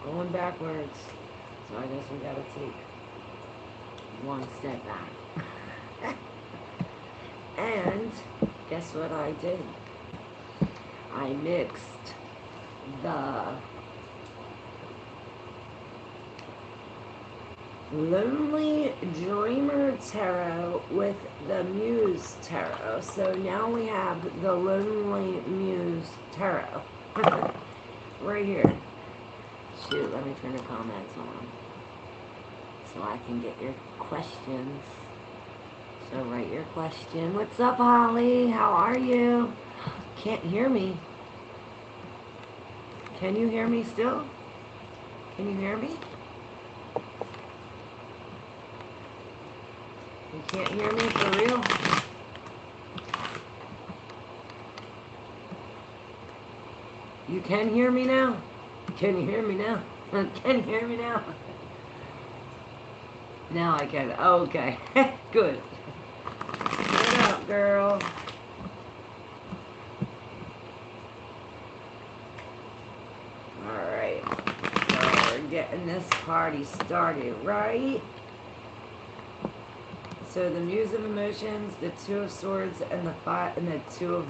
going backwards. So I guess we gotta take one step back. And guess what I did? I mixed the Lonely Dreamer Tarot with the Muse Tarot. So now we have the Lonely Muse Tarot. Right here. Shoot, let me turn the comments on so I can get your questions. So write your question. What's up, Holly? How are you? Can't hear me. Can you hear me still? Can you hear me? You can't hear me for real? You can hear me now? Can you hear me now? Can you hear me now? Now I can. Oh, okay. Good. What up, girl? Alright. So we're getting this party started, right? So the Muse of Emotions, the Two of Swords, and the five, and the two of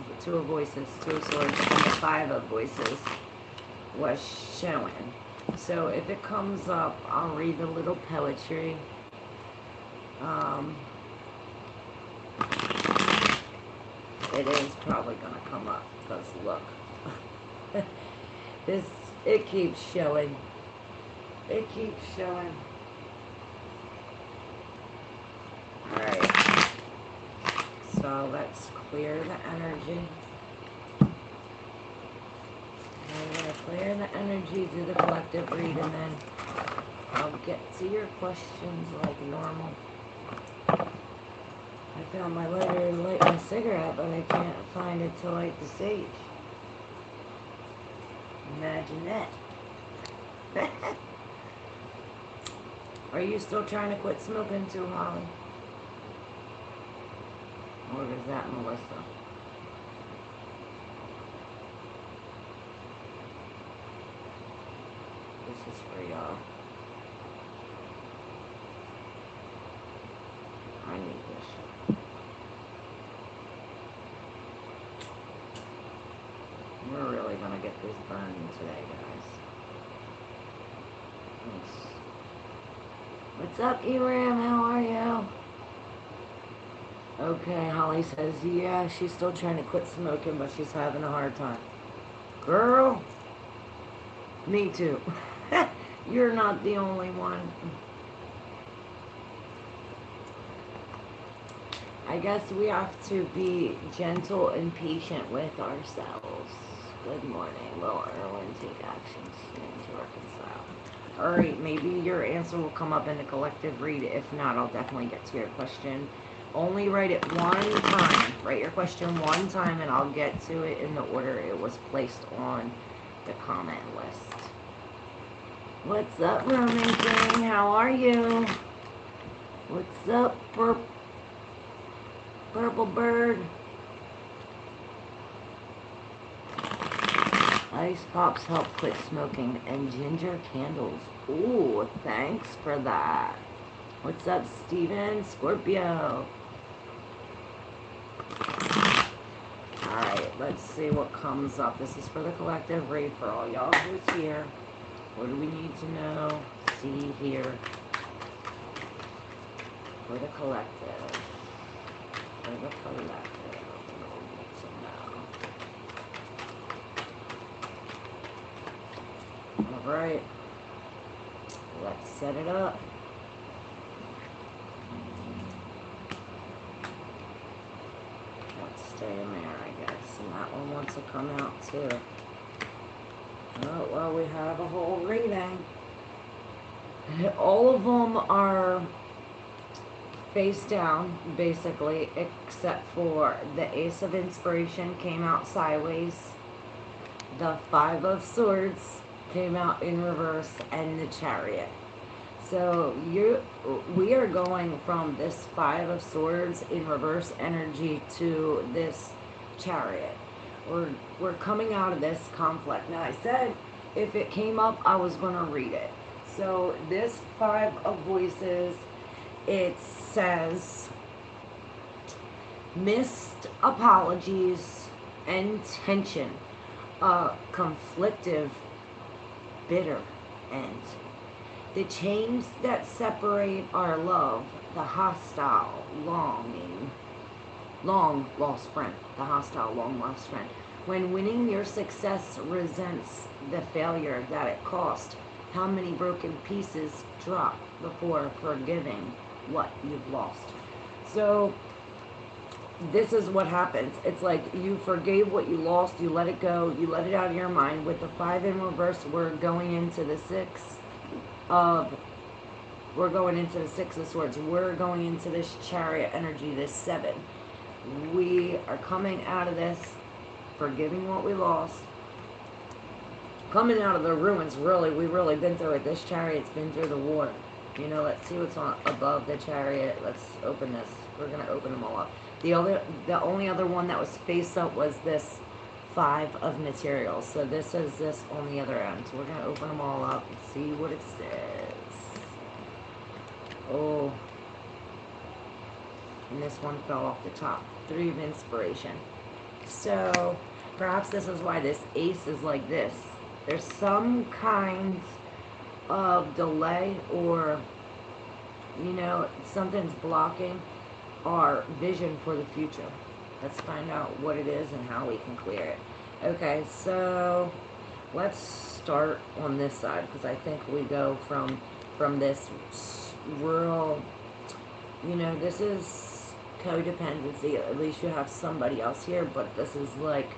Voices, Two of Swords, and the Five of Voices was showing. So if it comes up, I'll read the little poetry. It is probably gonna come up because look, it keeps showing. It keeps showing. Alright, so let's clear the energy. I'm going to clear the energy, do the collective read, and then I'll get to your questions like normal. I found my lighter to light my cigarette, but I can't find it to light the sage. Imagine that. Are you still trying to quit smoking too, Holly? Or is that Melissa? This is for y'all. I need this. We're really gonna get this burning today, guys. Thanks. What's up, Eram? How are you? Okay, Holly says, yeah, she's still trying to quit smoking, but she's having a hard time. Girl, me too. You're not the only one. I guess we have to be gentle and patient with ourselves. Good morning. Will Erwin take actions to reconcile? Alright, maybe your answer will come up in the collective read. If not, I'll definitely get to your question. Only write it one time. Write your question one time and I'll get to it in the order it was placed on the comment list. What's up, Roman King? How are you? What's up, Purple Bird? Ice pops help quit smoking and ginger candles. Ooh, thanks for that. What's up, Steven? Scorpio. Alright, let's see what comes up. This is for the collective read for all y'all who's here. What do we need to know? See here. For the collective. For the collective. What do we need to know? Alright. Let's set it up. Let's stay in there, I guess. And that one wants to come out too. Oh, well, we have a whole reading. All of them are face down, basically, except for the Ace of Inspiration came out sideways. The Five of Swords came out in reverse, and the Chariot. So we are going from this Five of Swords in reverse energy to this Chariot. We're coming out of this conflict. Now I said if it came up, I was going to read it. So this Five of Voices, it says missed apologies and tension, a conflictive, bitter end. The chains that separate our love, the hostile, long lost friend, the hostile, long lost friend. When winning your success resents the failure that it cost, how many broken pieces drop before forgiving what you've lost? So, this is what happens. It's like you forgave what you lost, you let it go, you let it out of your mind. With the five in reverse, we're going into the of Six of Swords. We're going into this Chariot energy, this 7. We are coming out of this, forgiving what we lost, coming out of the ruins. Really, we've really been through it. This Chariot's been through the war. You know, let's see what's on above the Chariot. Let's open this. We're gonna open them all up. The only other one that was face up was this 5 of materials. So this is this on the other end. So we're gonna open them all up and see what it says. Oh, and this one fell off the top. 3 of inspiration. So perhaps this is why this ace is like this. There's some kind of delay, or you know, something's blocking our vision for the future. Let's find out what it is and how we can clear it. Okay, so let's start on this side, because I think we go from this real, you know, this is codependency. At least you have somebody else here, but this is like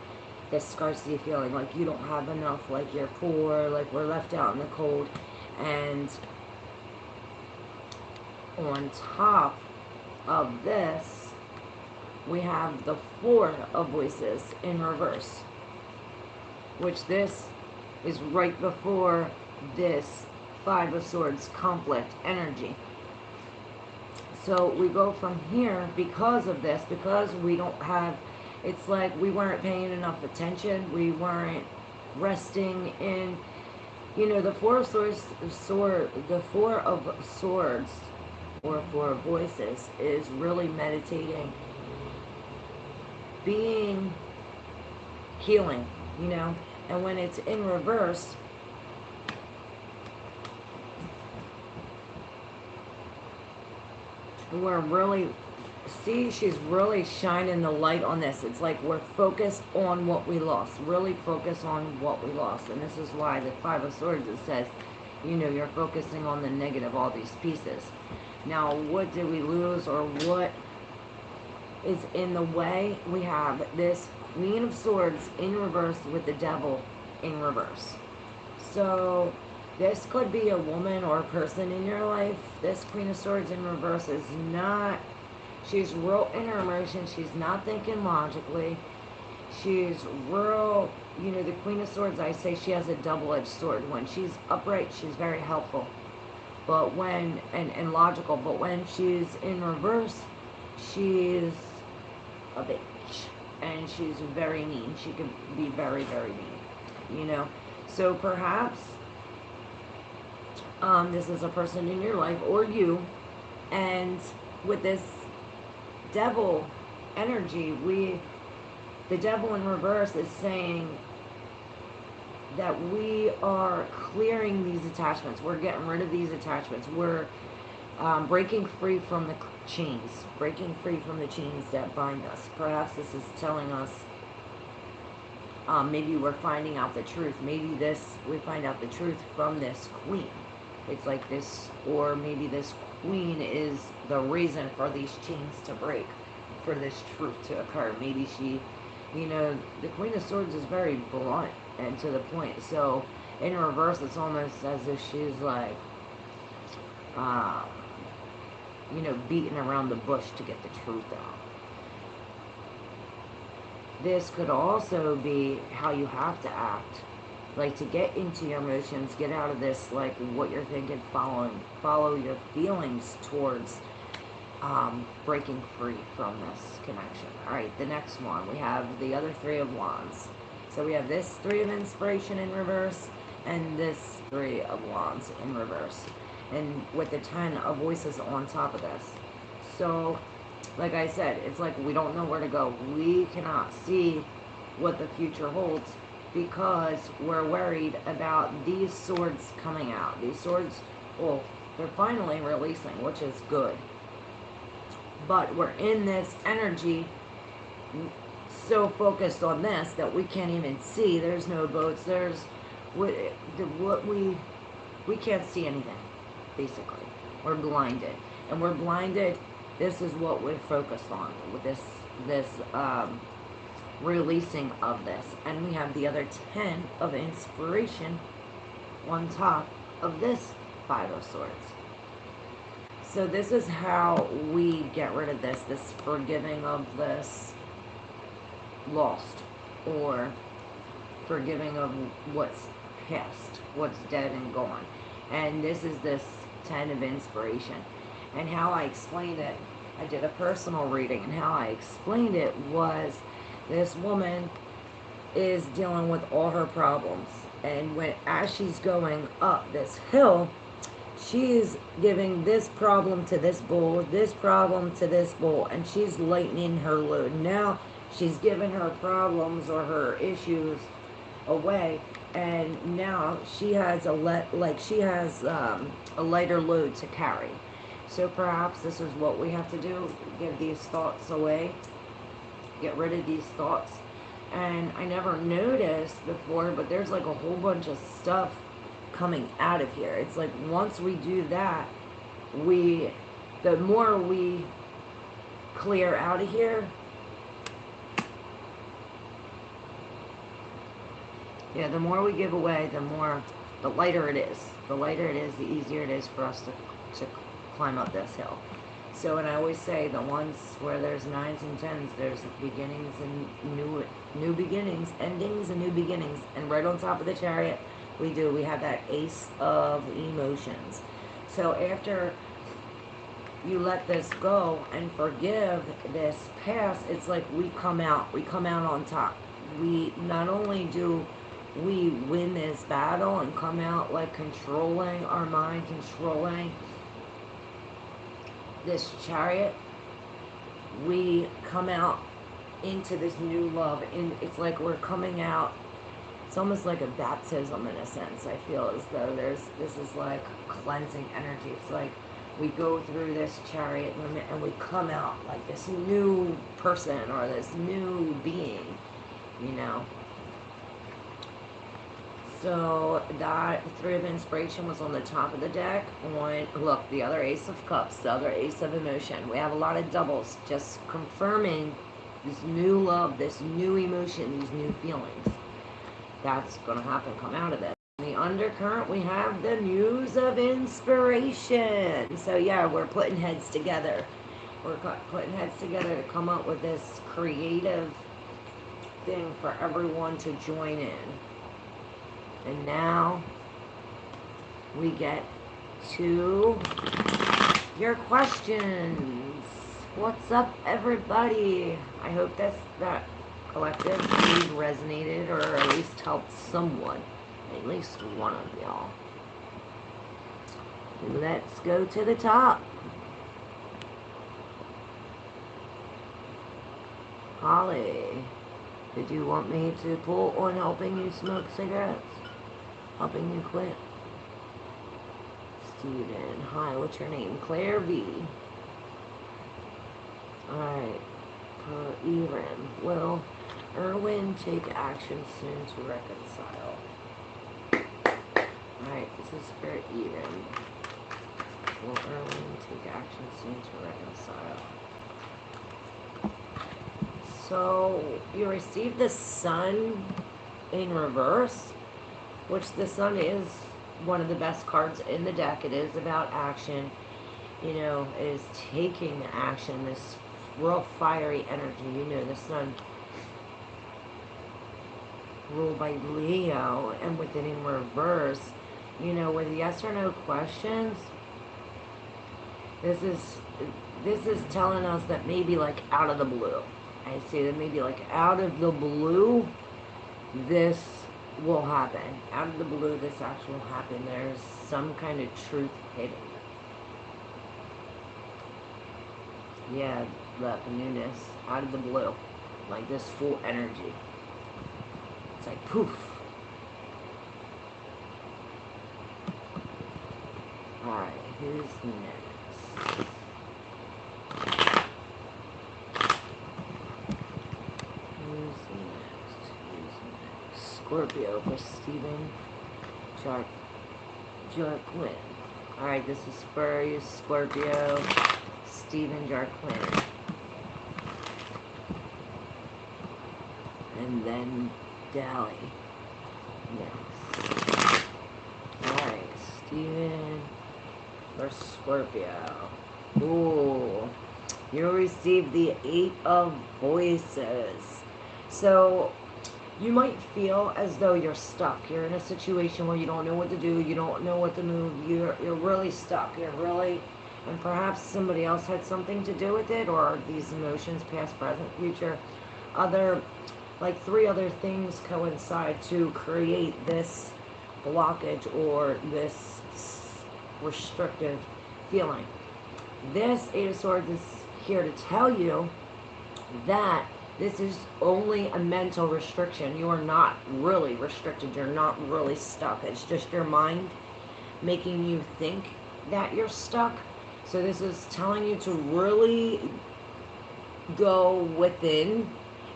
this scarcity feeling, like you don't have enough, like you're poor, like we're left out in the cold. And on top of this, we have the 4 of Voices in reverse, which this is right before this 5 of Swords conflict energy. So we go from here because of this, because we don't have, it's like we weren't paying enough attention, we weren't resting in, you know, the 4 of Swords, the 4 of Swords, or 4 of Voices, is really meditating, being healing, you know. And when it's in reverse, we're really, see, she's really shining the light on this. It's like we're focused on what we lost, really focus on what we lost. And this is why the 5 of Swords, it says, you know, you're focusing on the negative, all these pieces. Now, what did we lose, or what is in the way? We have this Queen of Swords in reverse with the Devil in reverse. So this could be a woman or a person in your life. This Queen of Swords in reverse is not, she's real in her emotions. She's not thinking logically. She's real, you know, the Queen of Swords, I say she has a double-edged sword. When she's upright, she's very helpful. But when, and logical, but when she's in reverse, she's a bitch. And she's very mean. She can be very, very mean, you know. So perhaps this is a person in your life, or you, and with this Devil energy, the Devil in reverse is saying that we are clearing these attachments. We're getting rid of these attachments. We're breaking free from the chains. Breaking free from the chains that bind us. Perhaps this is telling us, maybe we're finding out the truth. Maybe we find out the truth from this queen. It's like this, or maybe this queen is the reason for these chains to break, for this truth to occur. Maybe she, you know, the Queen of Swords is very blunt and to the point. So in reverse, it's almost as if she's like, you know, beating around the bush to get the truth out. This could also be how you have to act, like to get into your emotions, get out of this, like what you're thinking, follow your feelings towards breaking free from this connection. All right, the next one, we have the other 3 of Wands. So we have this 3 of inspiration in reverse, and this Three of Wands in reverse. And with the Ten of Voices on top of this. So, like I said, it's like we don't know where to go. We cannot see what the future holds because we're worried about these swords coming out. These swords, well, they're finally releasing, which is good. But we're in this energy so focused on this that we can't even see. There's no boats. There's what we can't see anything. Basically, we're blinded, and we're blinded. This is what we're focused on with this releasing of this, and we have the other 10 of inspiration on top of this Five of Swords. So this is how we get rid of this forgiving of this lost, or forgiving of what's past, what's dead and gone. And this is this 10 of inspiration. And how I explained it, I did a personal reading, and how I explained it was this woman is dealing with all her problems. And as she's going up this hill, she's giving this problem to this bull, this problem to this bull, and she's lightening her load. Now she's giving her problems or her issues away, and now she has a lighter load to carry. So perhaps this is what we have to do: give these thoughts away, get rid of these thoughts. And I never noticed before, but there's like a whole bunch of stuff coming out of here. It's like once we do that, the more we clear out of here, yeah, the more we give away, the lighter it is. The lighter it is, the easier it is for us to climb up this hill. So, and I always say, the ones where there's 9s and 10s, there's beginnings and new beginnings, endings and new beginnings. And right on top of the Chariot, we have that Ace of Emotions. So after you let this go and forgive this past, it's like we come out on top. We not only do we win this battle and come out like controlling our mind, controlling this Chariot, we come out into this new love. And it's like we're coming out, it's almost like a baptism in a sense. I feel as though this is like cleansing energy. It's like we go through this Chariot and we come out like this new person or this new being, you know. So that Three of Inspiration was on the top of the deck. Look, the other Ace of Cups, the other Ace of Emotion. We have a lot of doubles, just confirming this new love, this new emotion, these new feelings. That's going to happen, come out of this. In the undercurrent, we have the Muse of Inspiration. So yeah, we're putting heads together. We're putting heads together to come up with this creative thing for everyone to join in. And now we get to your questions. What's up, everybody? I hope that collective read resonated, or at least helped someone, at least one of y'all. Let's go to the top. Holly, did you want me to pull on helping you smoke cigarettes? Helping you quit? Steven, hi, what's your name? Claire V. Alright, Erin, will Erwin take action soon to reconcile? Alright, this is for Erin. Will Erwin take action soon to reconcile? So, you received the Sun in reverse, which the Sun is one of the best cards in the deck. It is about action, you know, it is taking action, this real fiery energy. You know, the Sun ruled by Leo, and with it in reverse, you know, with yes or no questions, this is telling us that maybe like out of the blue, I say that maybe like out of the blue, this will happen. Out of the blue, this actually will happen. There's some kind of truth hidden. Yeah, the newness. Out of the blue. Like this full energy. It's like poof. Alright, who's next? Scorpio for Stephen Jarquin. Alright, this is for you, Scorpio, Stephen Jarquin. And then Dally. Yes. Alright, Stephen for Scorpio. Ooh. You received the 8 of Voices. So, you might feel as though you're stuck. You're in a situation where you don't know what to do. You don't know what to move. You're really stuck. You're really... And perhaps somebody else had something to do with it, or these emotions, past, present, future. Like 3 other things coincide to create this blockage or this restrictive feeling. This 8 of Swords is here to tell you that this is only a mental restriction. You are not really restricted. You're not really stuck. It's just your mind making you think that you're stuck. So this is telling you to really go within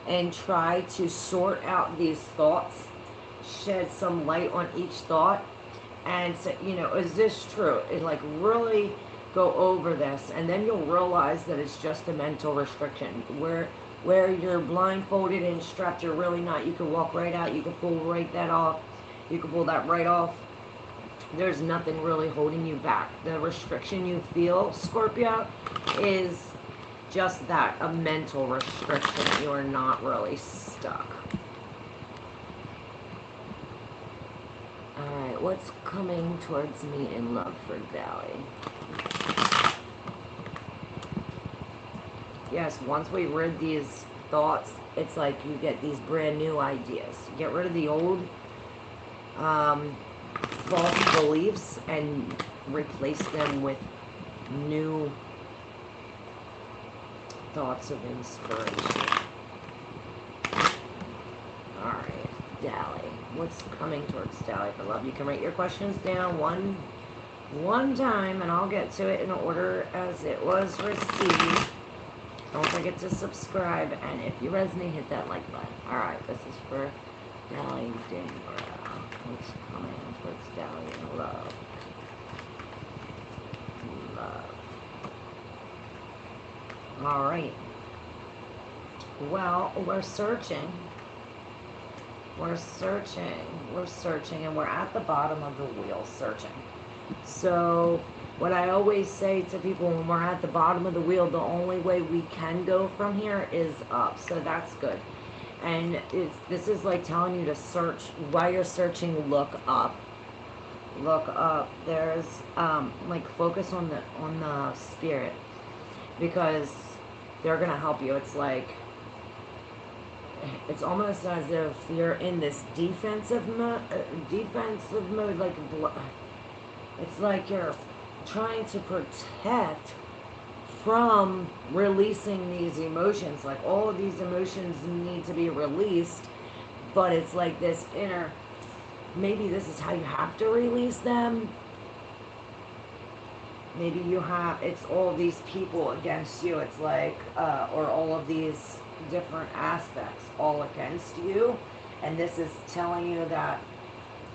and try to sort out these thoughts, shed some light on each thought, and say, you know, is this true? And like really go over this, and then you'll realize that it's just a mental restriction. Where you're blindfolded and strapped, you're really not. You can walk right out. You can pull right that off. You can pull that right off. There's nothing really holding you back. The restriction you feel, Scorpio, is just that, a mental restriction. You are not really stuck. Alright, what's coming towards me in love for Dally? Yes, once we rid these thoughts, it's like you get these brand new ideas. Get rid of the old false beliefs and replace them with new thoughts of inspiration. Alright, Dally. What's coming towards Dally for love? You can write your questions down one time, and I'll get to it in order as it was received. Don't forget to subscribe, and if you resonate, hit that like button. Alright, this is for Dally Denver. What's coming towards Dally in love? Love. Alright. Well, we're searching. We're searching, and we're at the bottom of the wheel searching. So, what I always say to people when we're at the bottom of the wheel, the only way we can go from here is up. So that's good. And this is like telling you to search. While you're searching, look up. Look up. There's like focus on the spirit, because they're gonna help you. It's like, it's almost as if you're in this defensive mode. Like it's like you're trying to protect from releasing these emotions. Like all of these emotions need to be released, but it's like this inner, maybe this is how you have to release them. Maybe you have, it's all of these people against you. It's like, or all of these different aspects all against you. And this is telling you that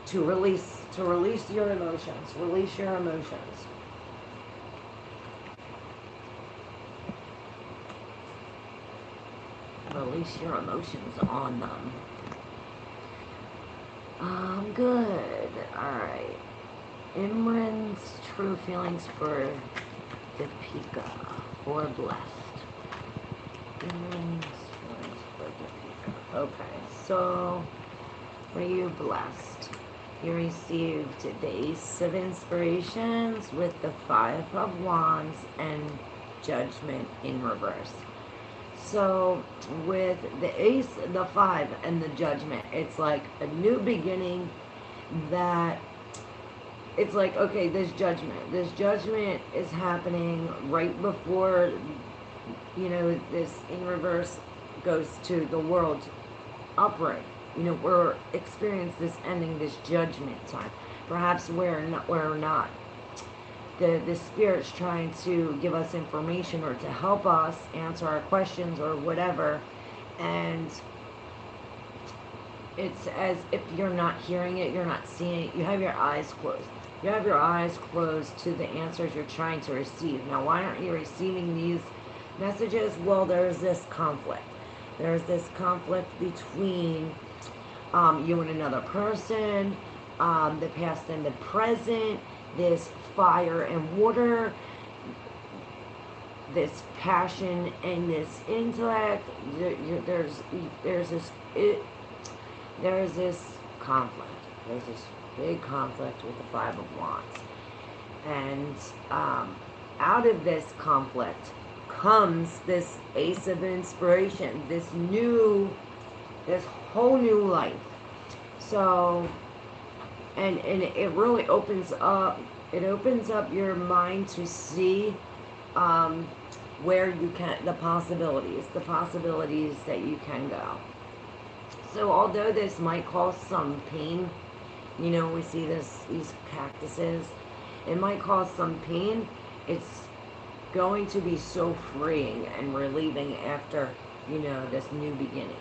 to release your emotions. Release your emotions. Release your emotions on them. Good. Alright. Imran's true feelings for Deepika. For Blessed. Imran's feelings for Deepika. Okay, so for you, Blessed, you received the Ace of Inspirations with the 5 of Wands and Judgment in reverse. So with the ace, the five, and the judgment, it's like a new beginning. That it's like, okay, this judgment is happening right before, this in reverse goes to the world upright. We're experiencing this ending, this judgment time. Perhaps we're not. The spirit's trying to give us information or to help us answer our questions or whatever, and it's as if you're not hearing it, you're not seeing it. You have your eyes closed. You have your eyes closed to the answers you're trying to receive. Now, why aren't you receiving these messages? Well, there's this conflict. There's this conflict between you and another person, the past and the present, this fire and water, this passion and this intellect. There's this conflict. There's this big conflict with the Five of Wands. And out of this conflict comes this Ace of Inspiration, this whole new life. So, and it really opens up your mind to see where you can, the possibilities that you can go. So although this might cause some pain, we see these cactuses, it might cause some pain. It's going to be so freeing and relieving after, this new beginning.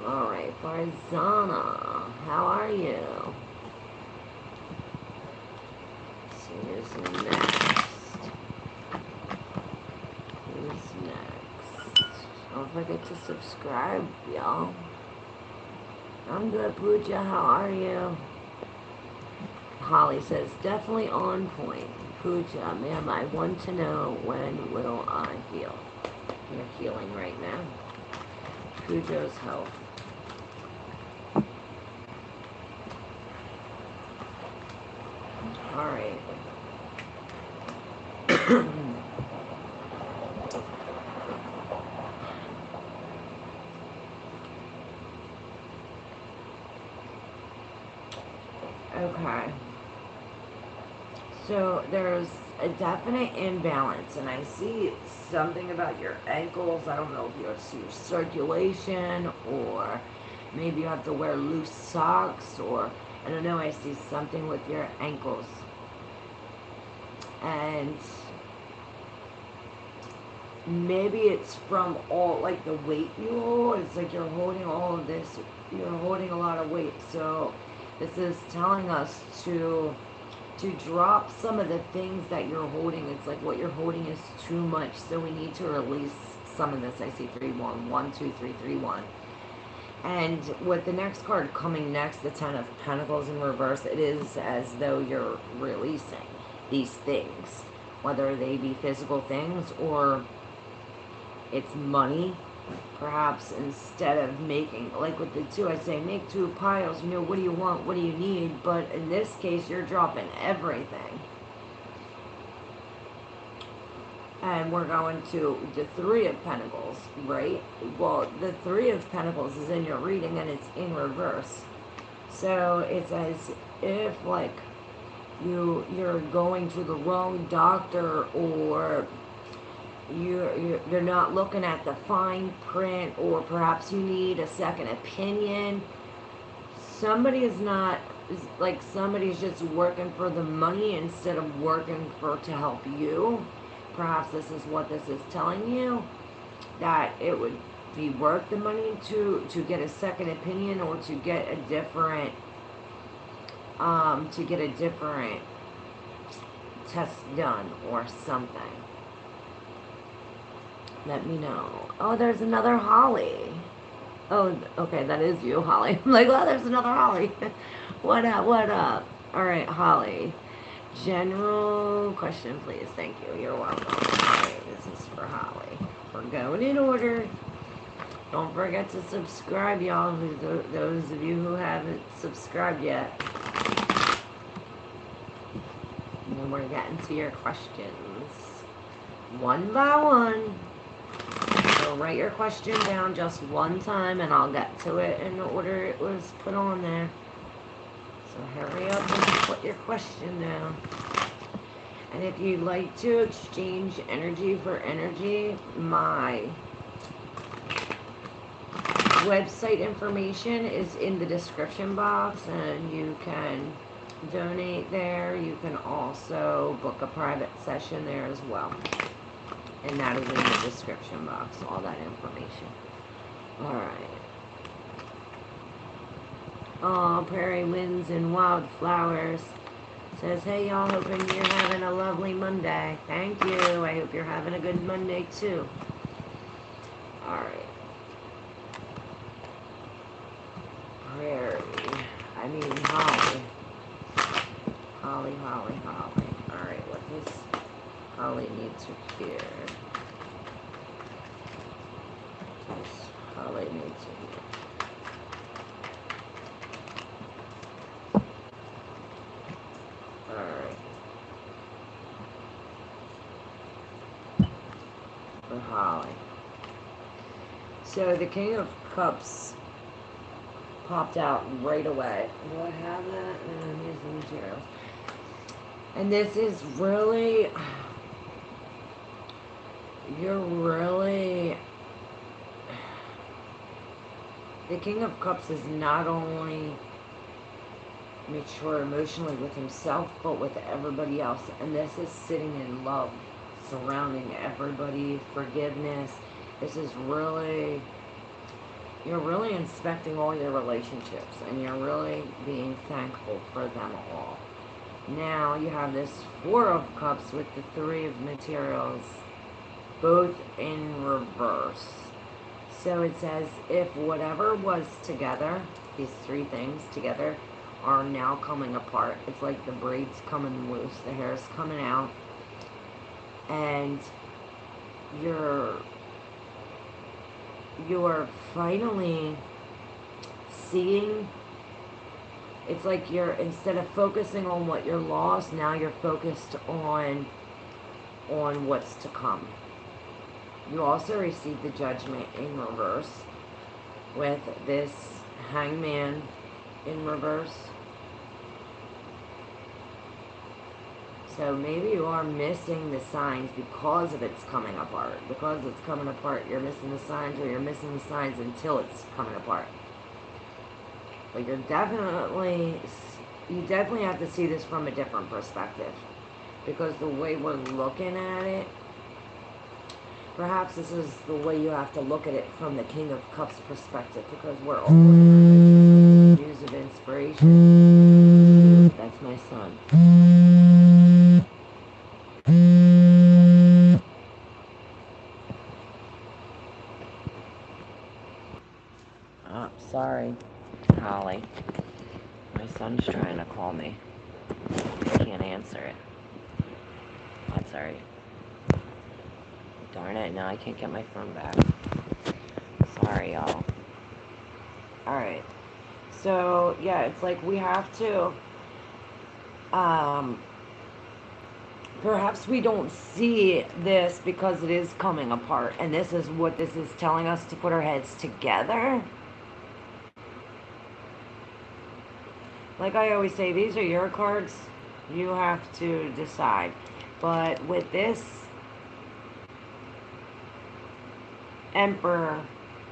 Alright, Farzana, how are you? So who's next? Who's next? Don't forget to subscribe, y'all. I'm good, Pooja. How are you? Holly says, definitely on point. Pooja, ma'am, I want to know, when will I heal? You're healing right now. Pooja's health. Alright. Okay. So there's a definite imbalance, and I see something about your ankles. I don't know if it's your circulation, or maybe you have to wear loose socks, or I don't know. I see something with your ankles. And maybe it's from all, like, the weight you hold. It's like you're holding all of this. You're holding a lot of weight. So this is telling us to drop some of the things that you're holding. It's like what you're holding is too much, so we need to release some of this. I see 3-1, 1, 2, 3, 3, 1. And with the next card coming next, the Ten of Pentacles in reverse, it is as though you're releasing these things, whether they be physical things or it's money. Perhaps instead of making, like with the two, I say make two piles, what do you want, what do you need? But in this case, you're dropping everything. And we're going to the Three of Pentacles, right? Well, the Three of Pentacles is in your reading, and it's in reverse. So it's as if, like, you're going to the wrong doctor, or you're not looking at the fine print, or perhaps you need a second opinion. Somebody's just working for the money instead of working to help you. Perhaps this is what this is telling you, that it would be worth the money to get a second opinion, or to get a different test done or something. Let me know. Oh, there's another Holly. Oh, okay, that is you, Holly. I'm like, oh, there's another Holly. What up? Alright, Holly. General question, please. Thank you. You're welcome. Alright, this is for Holly. We're going in order. Don't forget to subscribe, y'all. Those of you who haven't subscribed yet. And we're getting to your questions. One by one. So write your question down just one time and I'll get to it in the order it was put on there. So hurry up and put your question down. And if you'd like to exchange energy for energy, my website information is in the description box and you can donate there. You can also book a private session there as well. And that is in the description box, all that information. Alright. Oh, Prairie Winds and Wildflowers says, hey y'all, hoping you're having a lovely Monday. Thank you. I hope you're having a good Monday too. Alright. Prairie. I mean Holly. Holly. Alright, what does Holly need to hear? What does Holly need to hear? Alright. For Holly. So the King of Cups popped out right away. Do I have that? Here's the materials. And this is really, you're really, the King of Cups is not only mature emotionally with himself, but with everybody else. And this is sitting in love, surrounding everybody, forgiveness. This is really, you're really inspecting all your relationships and you're really being thankful for them all. Now you have this Four of Cups with the Three of Materials, both in reverse. So it says, if whatever was together, these three things together, are now coming apart. It's like the braids coming loose, the hair's coming out, and you're finally seeing. It's like you're, instead of focusing on what you're lost, now you're focused on what's to come. You also receive the Judgment in reverse with this Hangman in reverse. So maybe you are missing the signs because of it's coming apart. Because it's coming apart, you're missing the signs, or you're missing the signs until it's coming apart. But you definitely have to see this from a different perspective. Because the way we're looking at it, perhaps this is the way you have to look at it from the King of Cups perspective. Because we're all in our news of inspiration. That's my son. Oh, sorry, Holly. My son's trying to call me. I can't answer it. That's alright. Darn it, now I can't get my phone back. Sorry, y'all. Alright. So, yeah, it's like we have to, perhaps we don't see this because it is coming apart. And this is what this is telling us, to put our heads together. Like I always say, these are your cards. You have to decide. But with this Emperor,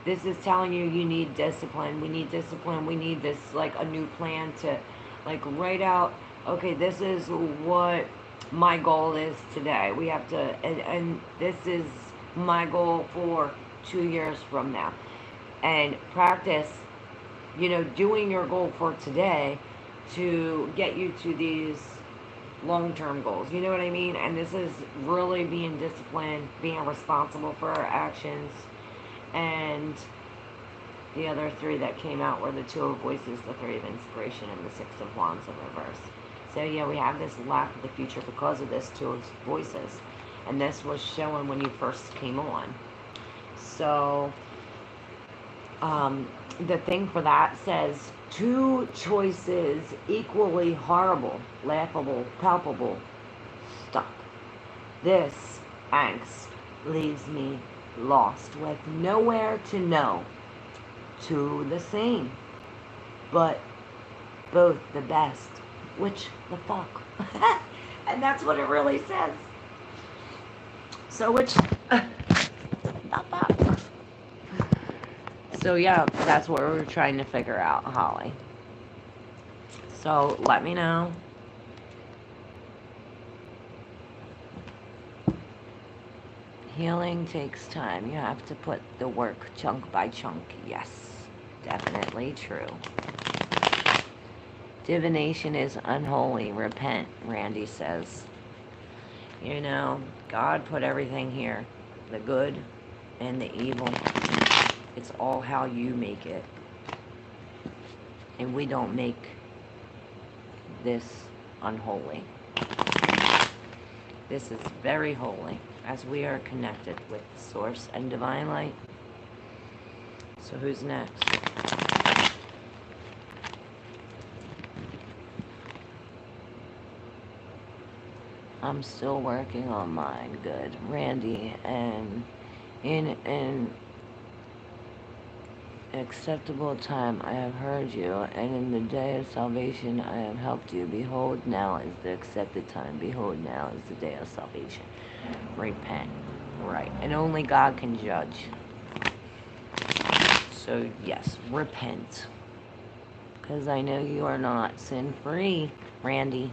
this is telling you need discipline. We need discipline. We need this, like, a new plan to, like, write out, okay, this is what my goal is today. We have to, and this is my goal for 2 years from now. And practice, you know, doing your goal for today to get you to these long-term goals. You know what I mean? And this is really being disciplined, being responsible for our actions. And the other three that came out were the Two of Voices, the Three of Inspiration, and the Six of Wands in reverse. So yeah, we have this lack of the future because of this Two of Voices. And this was showing when you first came on. So, the thing for that says, two choices equally horrible, laughable, palpable, stuck. This angst leaves me lost with nowhere to know, two the same, but both the best. Which the fuck? And that's what it really says. So which the fuck? So yeah, that's what we're trying to figure out, Holly. So let me know. Healing takes time. You have to put the work chunk by chunk. Yes, definitely true. Divination is unholy. Repent, Randy says. You know, God put everything here. The good and the evil. It's all how you make it. And we don't make this unholy. This is very holy, as we are connected with the source and divine light. So who's next? I'm still working on mine. Good. Randy, and in an acceptable time I have heard you, and in the day of salvation I have helped you. Behold, now is the accepted time. Behold, now is the day of salvation. Repent. Right. And only God can judge. So, yes, repent. Because I know you are not sin-free, Randy.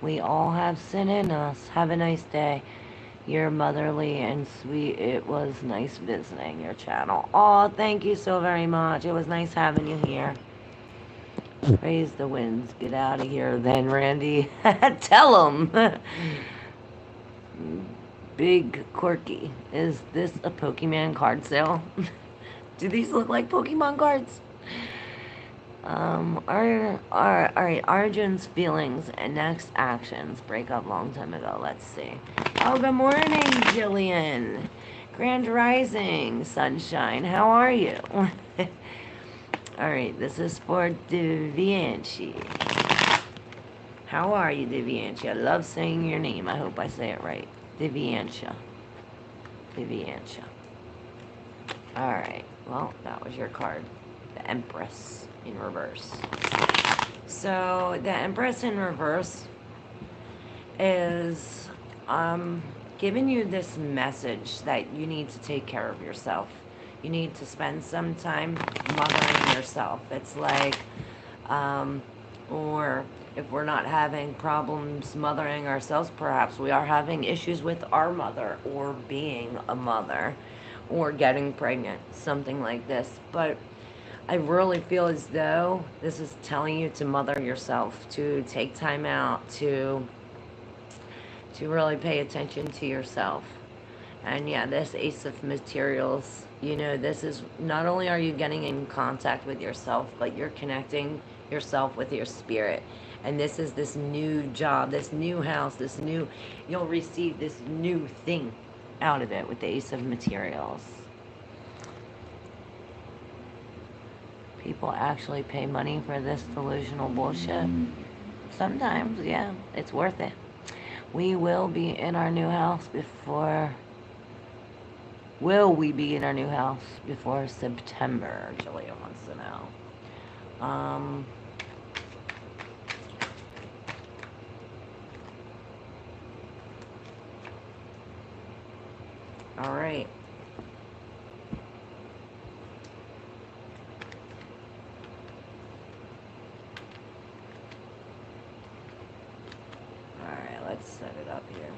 We all have sin in us. Have a nice day. You're motherly and sweet. It was nice visiting your channel. Oh, thank you so very much. It was nice having you here. Praise the winds. Get out of here then, Randy. Tell them. Big Quirky. Is this a Pokemon card sale? Do these look like Pokemon cards? Alright, Arjun's feelings and next actions. Break up long time ago. Let's see. Oh, good morning, Jillian. Grand Rising, Sunshine. How are you? Alright, this is for Devianchi. How are you, Devianchi? I love saying your name. I hope I say it right. Deviantia. Deviantia. Alright, well, that was your card. The Empress in reverse. So, the Empress in reverse is giving you this message that you need to take care of yourself. You need to spend some time mothering yourself. It's like, or if we're not having problems mothering ourselves, perhaps we are having issues with our mother, or being a mother, or getting pregnant, something like this. But I really feel as though this is telling you to mother yourself, to take time out, to really pay attention to yourself. And yeah, this Ace of Materials, you know, this is, not only are you getting in contact with yourself, but you're connecting yourself with your spirit. And this is this new job, this new house, this new, you'll receive this new thing out of it with the Ace of Materials. People actually pay money for this delusional bullshit. Sometimes, yeah, it's worth it. We will be in our new house before... Will we be in our new house before September? Julia wants to know. All right. All right, let's set it up here.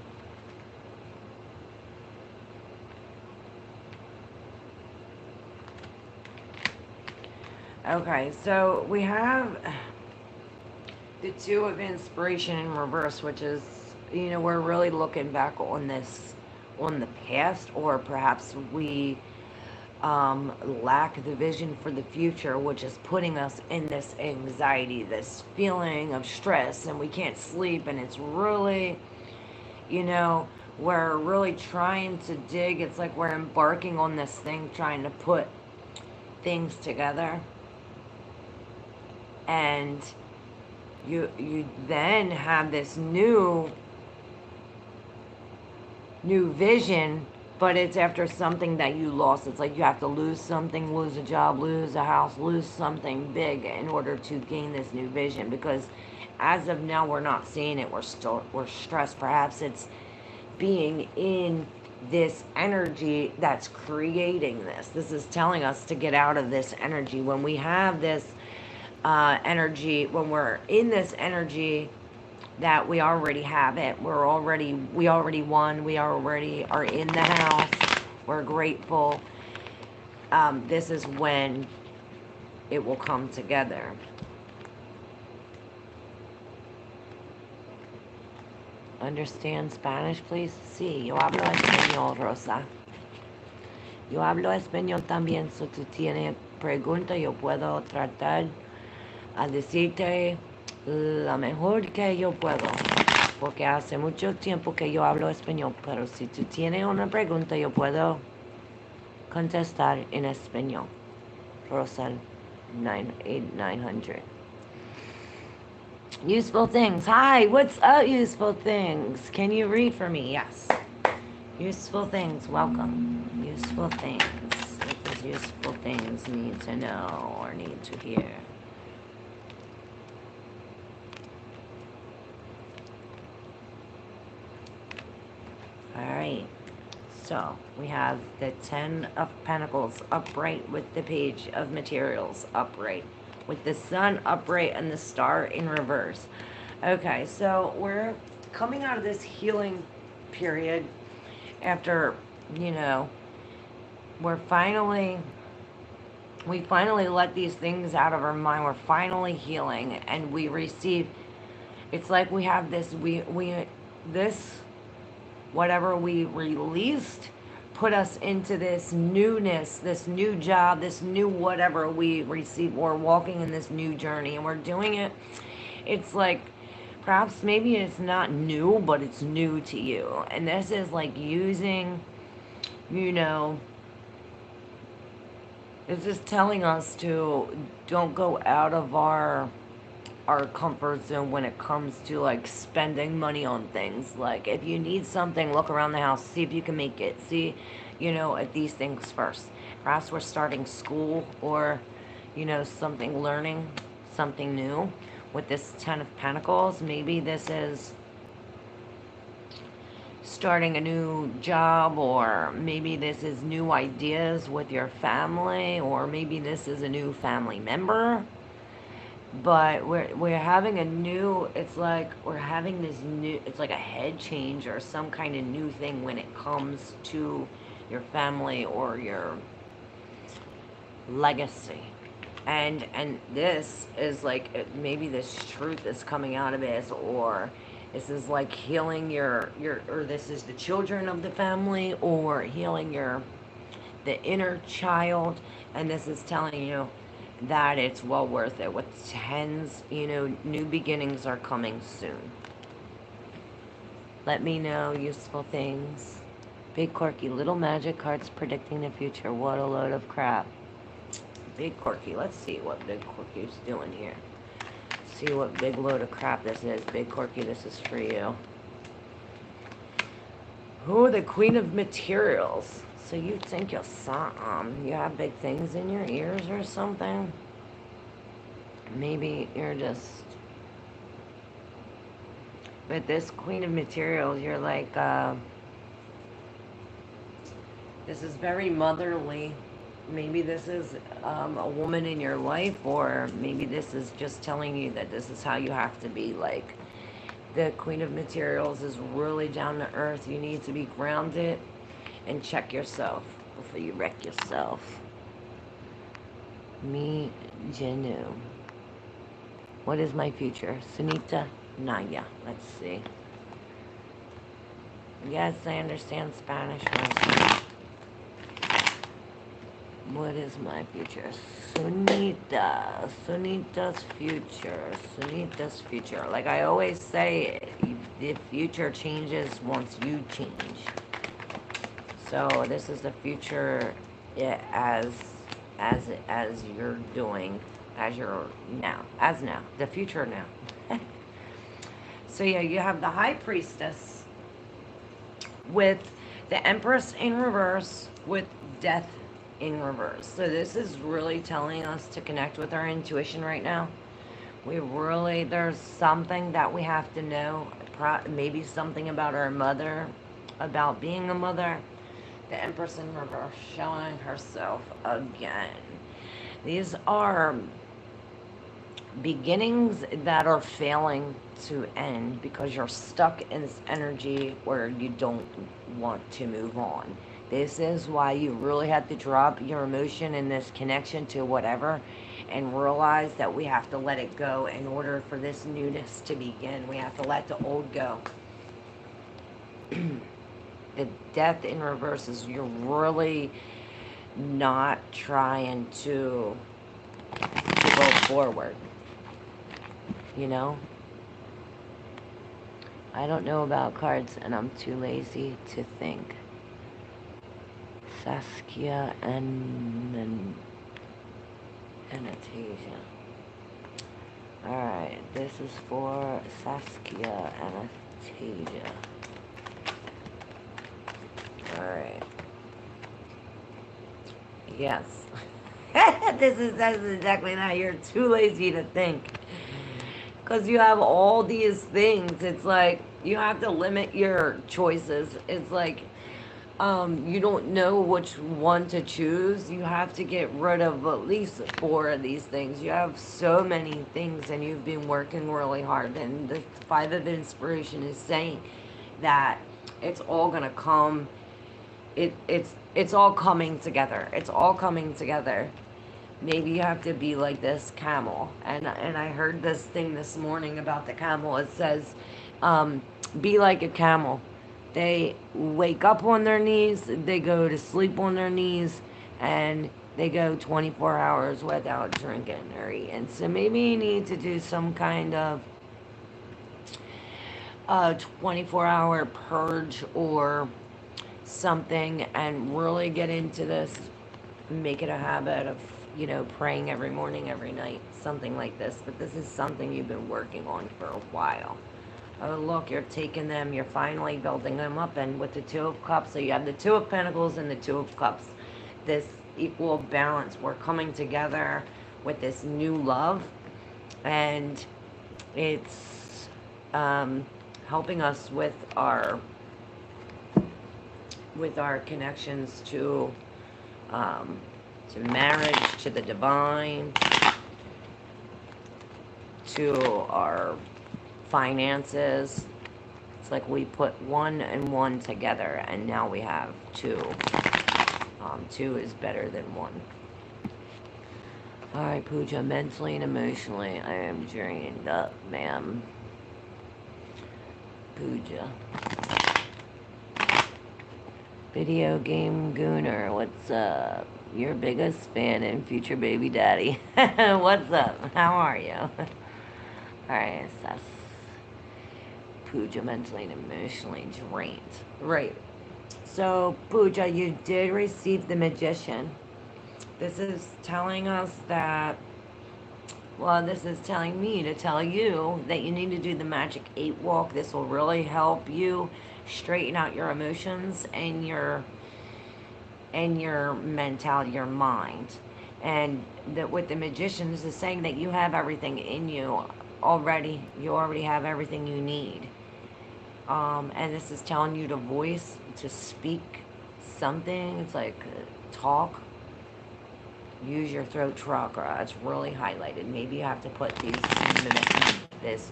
Okay, so we have the Two of Inspiration in reverse, which is, you know, we're really looking back on this, on the past, or perhaps we lack the vision for the future, which is putting us in this anxiety, this feeling of stress, and we can't sleep, and it's really, you know, we're really trying to dig. It's like we're embarking on this thing, trying to put things together. And you then have this new vision but it's after something that you lost. It's like you have to lose something, lose a job, lose a house, lose something big in order to gain this new vision. Because as of now, we're not seeing it. We're stressed. Perhaps it's being in this energy that's creating this. This is telling us to get out of this energy. When we have this energy, when we're in this energy, that we already have it. We already won. We already are in the house. We're grateful. This is when it will come together. Understand Spanish, please? Sí, yo hablo español, Rosa. Yo hablo español también. Si tú tienes preguntas, yo puedo tratar a decirte lo mejor que yo puedo. Porque hace mucho tiempo que yo hablo español. Pero si tú tienes una pregunta, yo puedo contestar en español. Rosa 900. Useful things. Hi, what's up, useful things? Can you read for me? Yes. Useful things, welcome. Useful things. What does useful things need to know or need to hear? Alright. So, we have the 10 of Pentacles upright with the Page of Materials upright, with the Sun upright and the Star in reverse. Okay, so we're coming out of this healing period after, you know, we finally let these things out of our mind. We're finally healing, and we receive, it's like we have this, this, whatever we released, put us into this newness, this new job, this new whatever we receive. We're walking in this new journey, and we're doing it. It's like, perhaps maybe it's not new, but it's new to you. And this is like using, you know, it's just telling us to don't go out of our comfort zone when it comes to like spending money on things. Like if you need something, look around the house, see if you can make it. See, you know, at these things first. Perhaps we're starting school or, you know, something, learning something new with this 10 of Pentacles. Maybe this is starting a new job, or maybe this is new ideas with your family, or maybe this is a new family member. But we're having a new, it's like we're having this new, it's like a head change or some kind of new thing when it comes to your family or your legacy. And this is like, maybe this truth is coming out of this, or this is like healing your or this is the children of the family, or healing the inner child, and this is telling you that it's well worth it. With tens, you know, new beginnings are coming soon. Let me know, useful things. Big Quirky, little magic cards predicting the future. What a load of crap. Big Quirky, let's see what Big Quirky's doing here. See what big load of crap this is. Big Quirky, this is for you. Ooh, the Queen of Materials. So you think you have big things in your ears or something? Maybe you're just... But this Queen of Materials, you're like, this is very motherly. Maybe this is a woman in your life, or maybe this is just telling you that this is how you have to be. Like, the Queen of Materials is really down to earth. You need to be grounded and check yourself before you wreck yourself. Me, Jenu. What is my future? Sunita Naya. Let's see. Yes, I understand Spanish. What is my future? Sunita. Sunita's future. Sunita's future. Like I always say, the future changes once you change. So this is the future, yeah, as you're doing, as you're now, the future now. So yeah, you have the High Priestess with The Empress in reverse with death in reverse. So this is really telling us to connect with our intuition right now. There's something that we have to know, maybe something about our mother, about being a mother. The Empress in reverse showing herself again. These are beginnings that are failing to end because you're stuck in this energy where you don't want to move on. This is why you really have to drop your emotion in this connection to whatever and realize that we have to let it go in order for this newness to begin. We have to let the old go. The death in reverse is you're really not trying to go forward. You know? I don't know about cards and I'm too lazy to think. Saskia and Anastasia. Alright, this is for Saskia Anastasia. Alright. Yes. That's exactly that. You're too lazy to think. Because you have all these things. It's like you have to limit your choices. It's like you don't know which one to choose. You have to get rid of at least 4 of these things. You have so many things and you've been working really hard. And the 5 of inspiration is saying that it's all going to come. It's all coming together. It's all coming together. Maybe you have to be like this camel. And I heard this thing this morning about the camel. It says, be like a camel. They wake up on their knees, they go to sleep on their knees, and they go 24 hours without drinking or eating. So maybe you need to do some kind of 24-hour purge or something and really get into this. Make it a habit of, praying every morning, every night, something like this. But this is something you've been working on for a while. Oh, look, you're taking them, you're finally building them up. And with the 2 of Cups, so you have the 2 of Pentacles and the 2 of Cups. This equal balance. We're coming together with this new love. And it's helping us with our connections to marriage, to the divine, to our finances. It's like we put 1 and 1 together and now we have 2. 2 is better than 1. Alright, Pooja, mentally and emotionally I am drained up, ma'am. Pooja. Video game Gooner, what's up? Your biggest fan and future baby daddy. What's up? How are you? Alright, that's Pooja, mentally and emotionally drained. Right. So, Pooja, you did receive the Magician. This is telling us that, well, this is telling me to tell you that you need to do the Magic 8 walk. This will really help you straighten out your emotions and your mentality, your mind. And that with the Magician, this is saying that you have everything in you already. You already have everything you need. And this is telling you to voice, to speak something. It's like talk. Use your throat chakra. It's really highlighted. Maybe you have to put these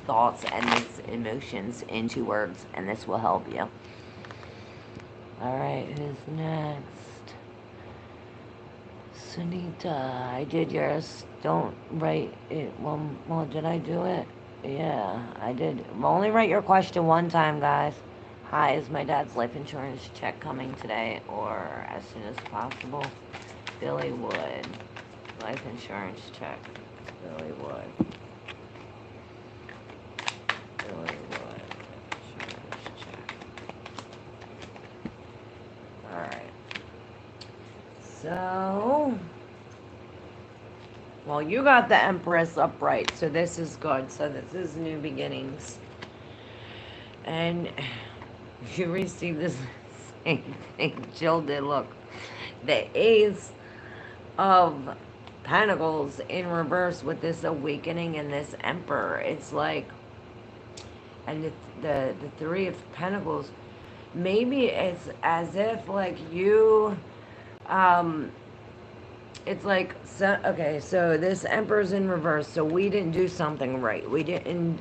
thoughts and these emotions into words, and this will help you. Alright, who's next? Sunita, I did yours. Don't write it. Well, did I do it? Yeah, I did. Only write your question one time, guys. Hi, is my dad's life insurance check coming today or as soon as possible? Billy Wood. Life insurance check. Billy Wood. Billy Wood. Insurance check. Alright. So, well, you got the Empress upright, so this is good. So this is new beginnings. And you received this Jill did look. The Ace of Pentacles in reverse with this awakening and this Emperor. It's like, and the Three of Pentacles, maybe it's as if like you, um, it's like, so, okay, so this Emperor's in reverse, so we didn't do something right. We didn't,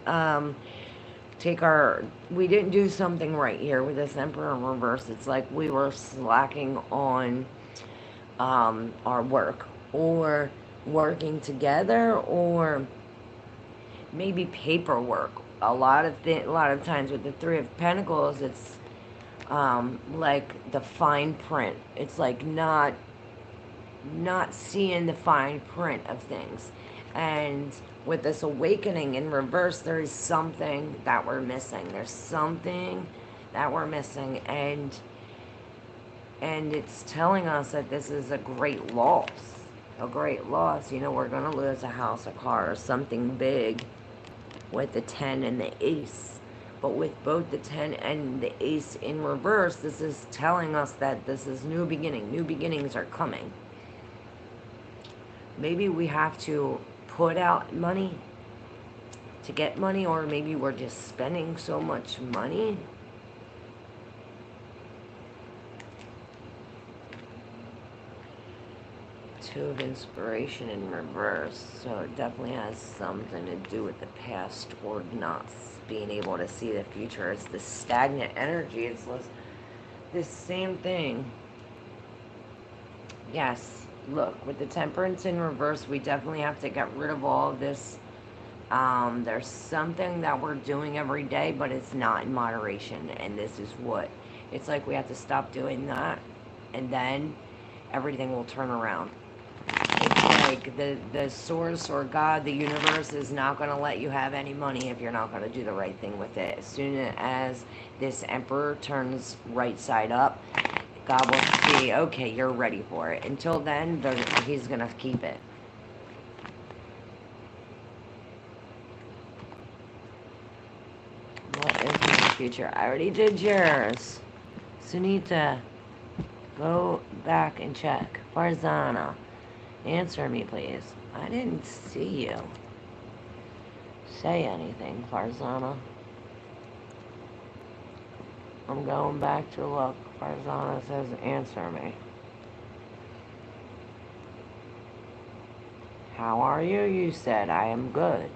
we didn't do something right here with this Emperor in reverse. It's like we were slacking on, our work, or working together, or maybe paperwork. A lot of times with the Three of Pentacles, it's, like the fine print. It's like not seeing the fine print of things. And with this awakening in reverse, there is something that we're missing. There's something that we're missing, and it's telling us that this is a great loss. A great loss. You know, we're going to lose a house, a car, or something big with the 10 and the Ace. But with both the 10 and the Ace in reverse, this is telling us that this is new beginning. New beginnings are coming. Maybe we have to put out money to get money, or maybe we're just spending so much money. Two of Inspiration in reverse, so it definitely has something to do with the past or not being able to see the future. It's the stagnant energy. It's this same thing. Yes, look, with the Temperance in reverse, we definitely have to get rid of all of this. There's something that we're doing every day, but it's not in moderation, and this is what it's like. We have to stop doing that, and then everything will turn around. It's like the source or God, the universe, is not going to let you have any money if you're not going to do the right thing with it. As soon as this Emperor turns right side up, God will see, okay, you're ready for it. Until then, he's going to keep it. What is my future? I already did yours. Sunita, go back and check. Farzana, answer me, please. I didn't see you say anything, Farzana. I'm going back to look. Farzana says, answer me. How are you? You said, I am good.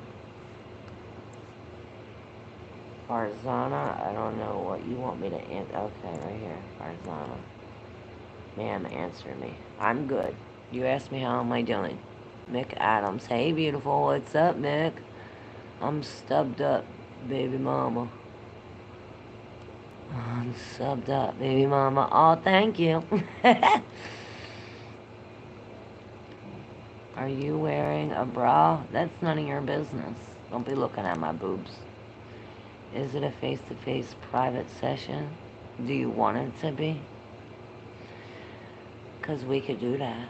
Farzana, I don't know what you want me to answer. Okay, right here. Farzana. Ma'am, answer me. I'm good. You asked me how am I doing. Mick Adams. Hey, beautiful. What's up, Mick? I'm stubbed up, baby mama. I'm subbed up, baby mama. Oh, thank you. Are you wearing a bra? That's none of your business. Don't be looking at my boobs. Is it a face-to-face private session? Do you want it to be? Because we could do that.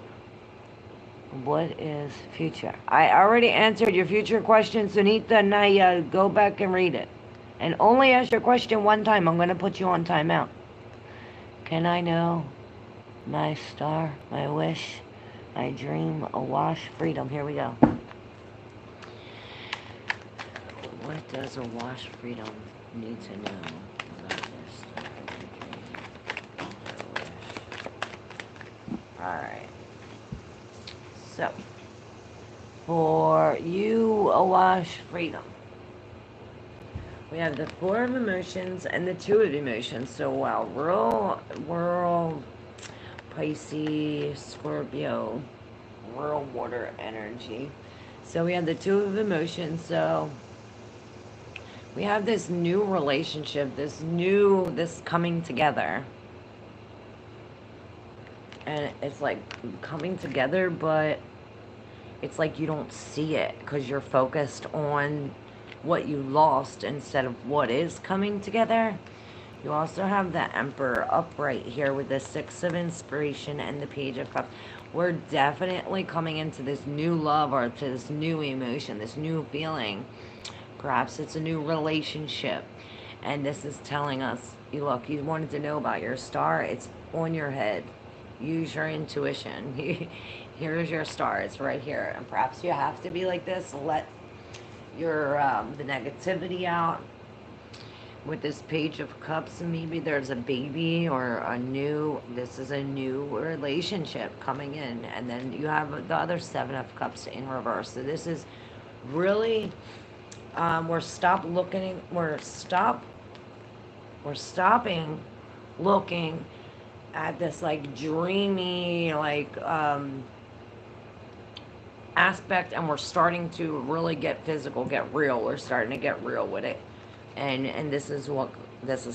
What is future? I already answered your future question, Sunita Naya. Go back and read it. And only ask your question one time. I'm going to put you on timeout. Can I know my star, my wish, my dream, awash freedom? Here we go. What does awash freedom need to know about this star, my dream, my wish? Alright. So, for you, awash freedom. We have the Four of Emotions and the Two of Emotions. So, wow, we're all Pisces, Scorpio, we're water energy. So we have the Two of Emotions. So we have this new relationship, this coming together. And it's like coming together, but it's like you don't see it because you're focused on what you lost instead of what is coming together. You also have the Emperor upright here with the Six of Inspiration and the Page of Cups. We're definitely coming into this new love or to this new emotion, this new feeling. Perhaps it's a new relationship. And this is telling us, you look, you wanted to know about your star, it's on your head. Use your intuition. Here's your star, it's right here. And perhaps you have to be like this, let your the negativity out. With this page of cups, maybe there's a baby or this is a new relationship coming in. And then you have the other seven of cups in reverse. So this is really, we're stopping looking at this like dreamy aspect, and we're starting to really get physical, get real. We're starting to get real with it. And this is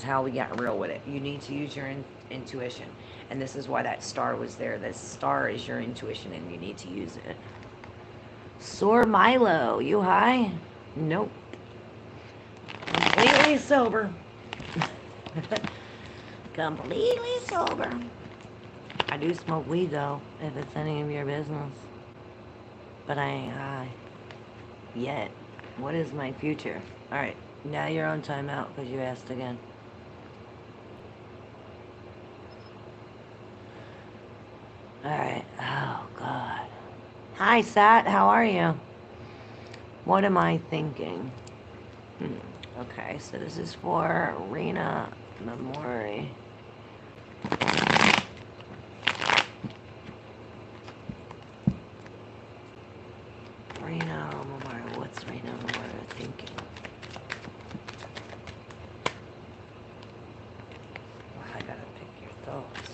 how we get real with it. You need to use your intuition. And this is why that star was there. This star is your intuition, and you need to use it. Sore Milo, you high? Nope. Completely sober. Completely sober. I do smoke weed though, if it's any of your business. But I ain't high. Yet. What is my future? Alright, now you're on timeout because you asked again. Alright, oh God. Hi Sat, how are you? What am I thinking? Okay, so this is for Rena Memori. Rena Memori, what's Rena Memori thinking? Well, I gotta pick your thoughts.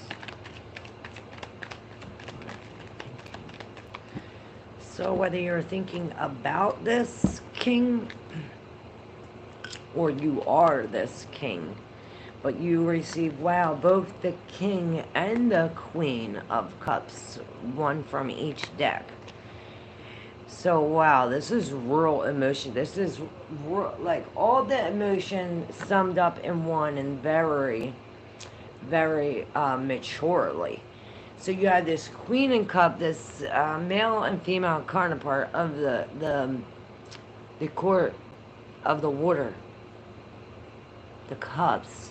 So whether you're thinking about this king, or you are this king, but you receive, wow, both the king and the queen of cups, one from each deck. So wow, this is real emotion. This is like all the emotion summed up in one, and very, very maturely. So you have this queen and cup, this male and female counterpart of the court of the water, the cups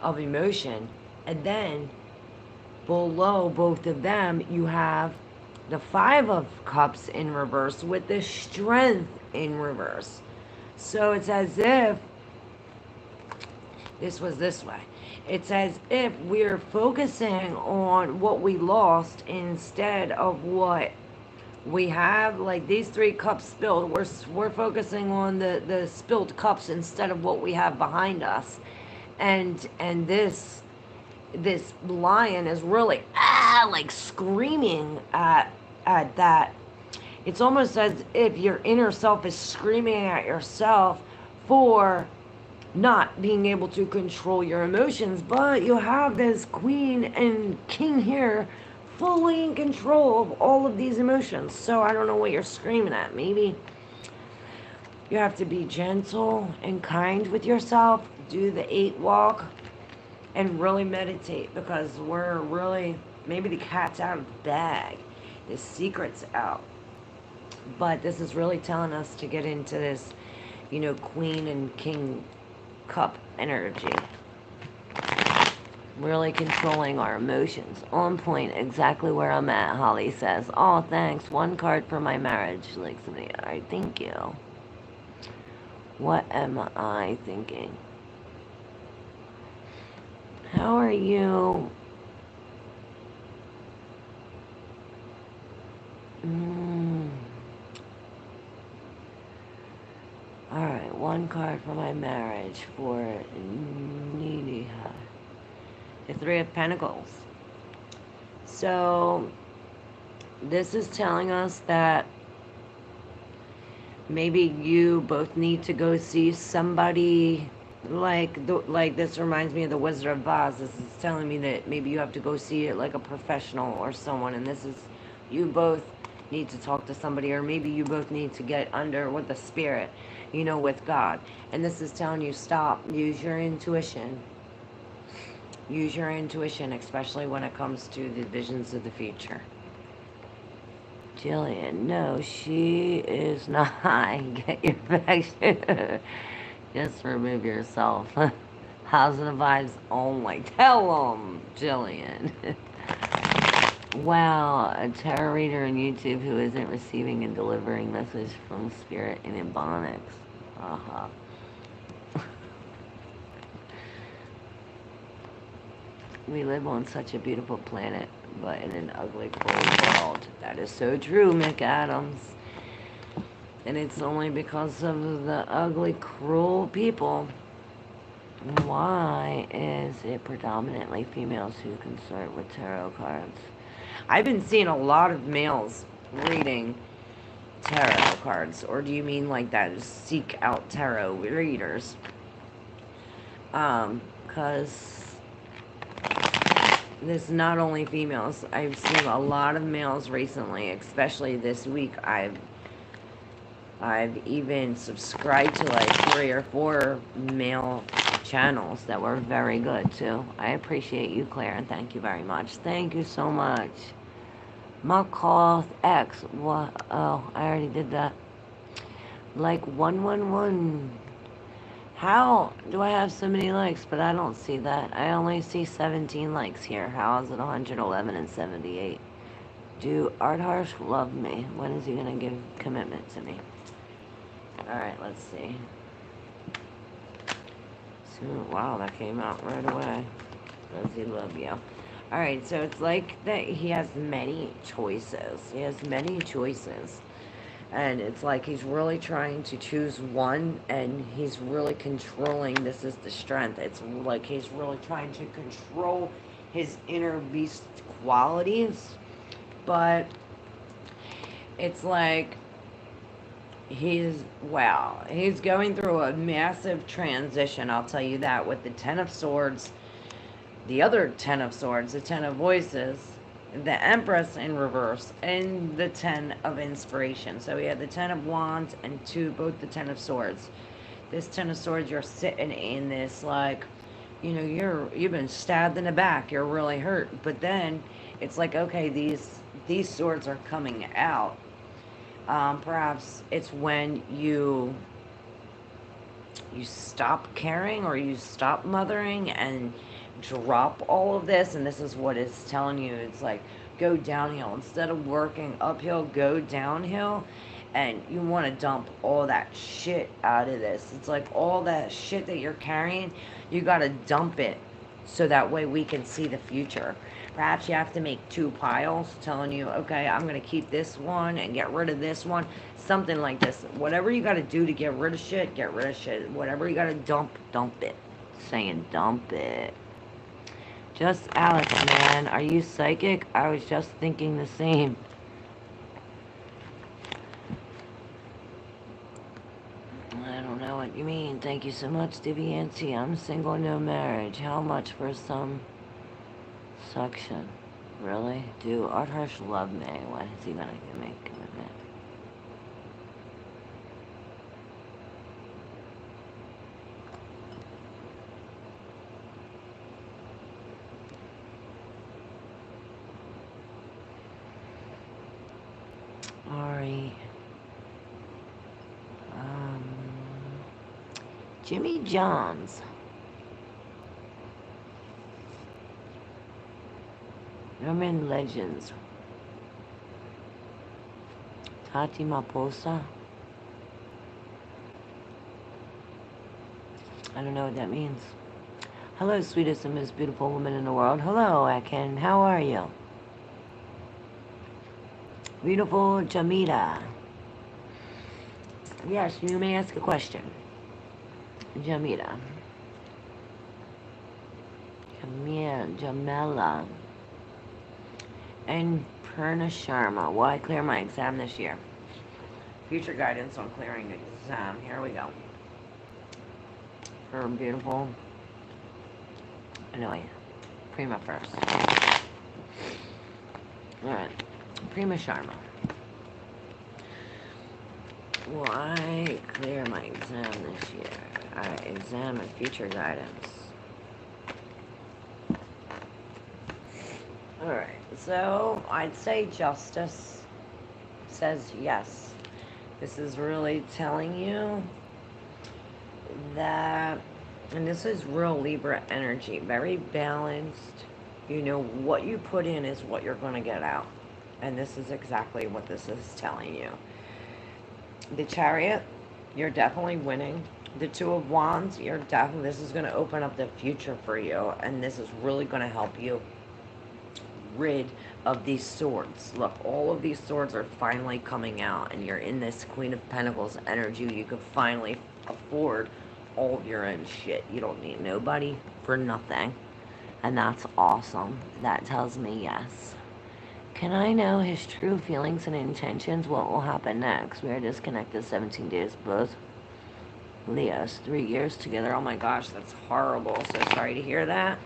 of emotion, and then below both of them you have the five of cups in reverse with the strength in reverse. So it's as if this was this way. It's as if we're focusing on what we lost instead of what we have. Like these three cups spilled, we're focusing on the spilled cups instead of what we have behind us. And this lion is really like screaming at that. It's almost as if your inner self is screaming at yourself for not being able to control your emotions, but you have this queen and king here fully in control of all of these emotions. So I don't know what you're screaming at. Maybe you have to be gentle and kind with yourself, do the 8 walk, and really meditate, because we're really, maybe the cat's out of the bag, the secret's out. But this is really telling us to get into this, queen and king cup energy. Really controlling our emotions. On point, exactly where I'm at, Holly says. Oh, thanks. 1 card for my marriage. Like somebody, alright, thank you. What am I thinking? How are you? Alright, 1 card for my marriage for Needy. The 3 of Pentacles. So, this is telling us that maybe you both need to go see somebody, like this reminds me of the Wizard of Oz. This is telling me that maybe you have to go see it like a professional or someone, and this is, you both need to talk to somebody, or maybe you both need to get under with the spirit, with God. And this is telling you, stop, use your intuition. Use your intuition, especially when it comes to the visions of the future. Jillian, no, she is not. Get your vaccine. Just remove yourself. Positive vibes only. Tell them, Jillian. Wow, a tarot reader on YouTube who isn't receiving and delivering message from spirit in Ebonics. Uh-huh. We live on such a beautiful planet, but in an ugly, cruel world. That is so true, McAdams. And it's only because of the ugly, cruel people. Why is it predominantly females who consort with tarot cards? I've been seeing a lot of males reading tarot cards. Or do you mean like that? Seek out tarot readers? Because this is not only females. I've seen a lot of males recently, especially this week. I've even subscribed to like 3 or 4 male channels that were very good too. I appreciate you, Claire, and thank you very much. Thank you so much. Makoth X. What? Oh, I already did that. Like 111. How do I have so many likes, but I don't see that? I only see 17 likes here. How is it 111 and 78? Do Art Harsh love me? When is he gonna give commitment to me? Alright, let's see. So, wow, that came out right away. Does he love you? Alright, so it's like that he has many choices. He has many choices. And it's like he's really trying to choose one, and he's really controlling. This is the strength. It's like he's really trying to control his inner beast qualities. But it's like he's going through a massive transition, I'll tell you that, with the Ten of Swords, the other Ten of Swords, the Ten of Voices, the Empress in reverse, and the Ten of Inspiration. So we had the Ten of Wands and both the Ten of Swords. This Ten of Swords, you're sitting in this, like, you know, you've been stabbed in the back, you're really hurt, but then it's like, okay, these swords are coming out. Perhaps it's when you stop caring, or you stop mothering and drop all of this, and this is what it's telling you. It's like, go downhill. Instead of working uphill, go downhill, and you want to dump all that shit out of this. It's like all that shit that you're carrying, you got to dump it so that way we can see the future. Perhaps you have to make 2 piles telling you, okay, I'm going to keep this one and get rid of this one. Something like this. Whatever you got to do to get rid of shit, get rid of shit. Whatever you got to dump, dump it. Saying dump it. Just Alex, man. Are you psychic? I was just thinking the same. I don't know what you mean. Thank you so much, Deviancy. I'm single, no marriage. How much for some suction? Really? Do Art Harsh love me? When is he gonna give me a commitment? Ari. Jimmy Johns. Roman Legends. Tati Maposa. I don't know what that means. Hello, sweetest and most beautiful woman in the world. Hello, Akin. How are you? Beautiful Jamila. Yes, you may ask a question. Jamila. Jamila. And Purna Sharma. Will I clear my exam this year? Future guidance on clearing the exam. Here we go. Her beautiful. Anyway, Prima first. Alright. Prima Sharma. Will I clear my exam this year? Alright, exam and future guidance. Alright, so I'd say justice says yes. This is really telling you that, and this is real Libra energy, very balanced. You know, what you put in is what you're going to get out. And this is exactly what this is telling you. The Chariot, you're definitely winning. The Two of Wands, you're definitely, this is going to open up the future for you. And this is really going to help you rid of these swords. Look, all of these swords are finally coming out, and you're in this Queen of Pentacles energy. You can finally afford all of your own shit. You don't need nobody for nothing. And that's awesome. That tells me yes. Can I know his true feelings and intentions? What will happen next? We are disconnected 17 days, both Leos, 3 years together. Oh my gosh, that's horrible. So sorry to hear that.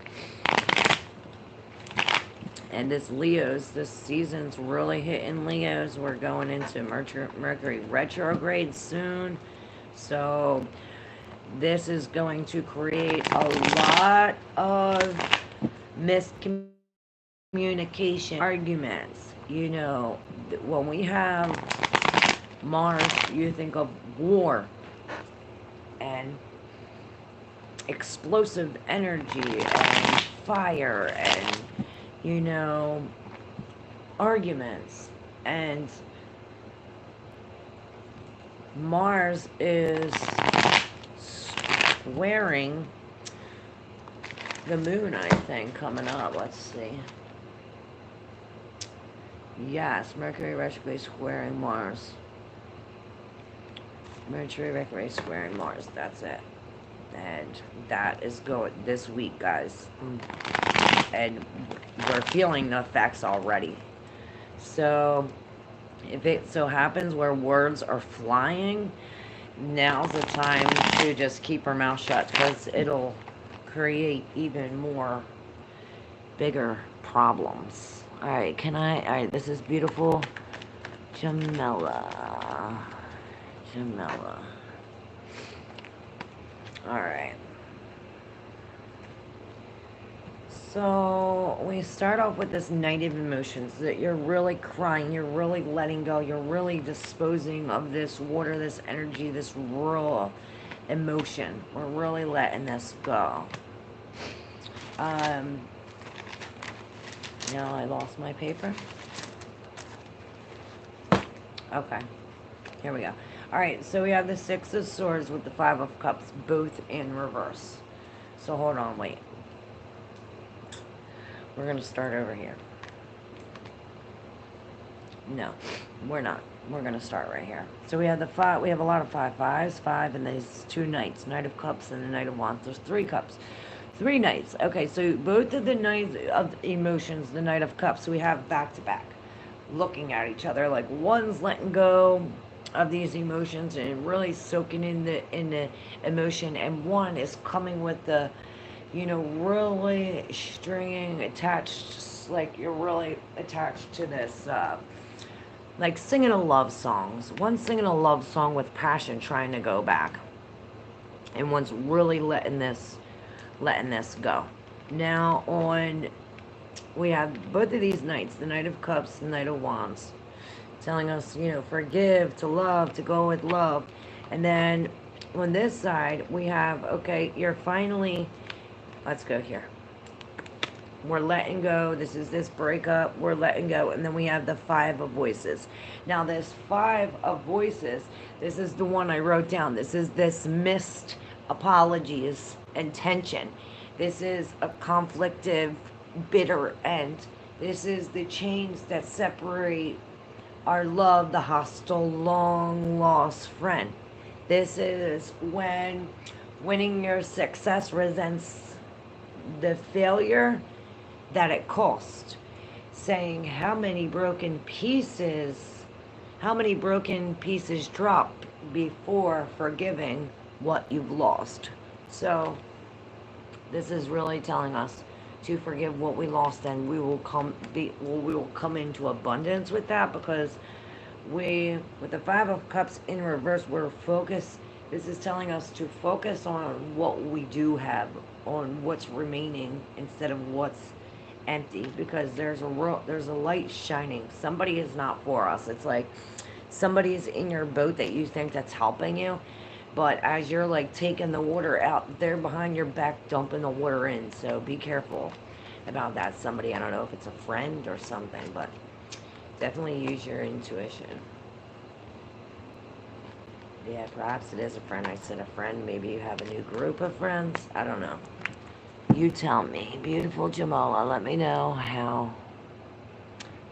And this Leos, this season's really hitting Leos. We're going into Mercury retrograde soon. So this is going to create a lot of miscommunication, arguments. You know, when we have Mars, you think of war and explosive energy and fire and, you know, arguments. And Mars is squaring the moon, I think, coming up. Let's see. Yes, Mercury retrograde squaring Mars. Mercury retrograde squaring Mars. That's it. And that is going this week, guys. And we're feeling the effects already. So if it so happens where words are flying, now's the time to just keep our mouth shut, because it'll create even more bigger problems. Alright, alright, this is beautiful. Jamela. Alright. So we start off with this Knight of Emotions, that you're really crying, you're really letting go, you're really disposing of this water, this energy, this raw emotion. We're really letting this go. Now I lost my paper. Okay, here we go. Alright, so we have the Six of Swords with the Five of Cups, both in reverse. So hold on, wait. We're going to start over here. No, we're not. We're going to start right here. So we have the five. We have a lot of fives, and there's two knights, Knight of Cups and the Knight of Wands. There's 3 cups. 3 knights. Okay, so both of the Knights of Emotions, the Knight of Cups, we have back to back, looking at each other. Like one's letting go of these emotions and really soaking in the emotion, and one is coming with the, you know, really stringing attached, like you're really attached to this, like singing a love song. One's singing a love song with passion, trying to go back, and one's really letting this go. Now we have both of these knights, the Knight of Cups, the Knight of Wands, telling us, you know, forgive, to love, to go with love. And then on this side we have, okay, you're finally, let's go here. We're letting go. This is this breakup. We're letting go. And then we have the Five of Voices. Now this Five of Voices, this is the one I wrote down. This is this missed apologies and tension. This is a conflictive, bitter end. This is the chains that separate our love, the hostile, long lost friend. This is when winning your success resents the failure that it cost. Saying how many broken pieces drop before forgiving what you've lost. So this is really telling us to forgive what we lost, and we will come into abundance with that, because with the Five of Cups in reverse, we're focused. This is telling us to focus on what we do have, on what's remaining instead of what's empty, because there's a light shining. Somebody is not for us. It's like somebody's in your boat that you think that's helping you. But as you're like taking the water out, they're behind your back dumping the water in. So be careful about that. Somebody, I don't know if it's a friend or something, but definitely use your intuition. Yeah, perhaps it is a friend. I said a friend. Maybe you have a new group of friends. I don't know. You tell me. Beautiful Jamala, let me know how.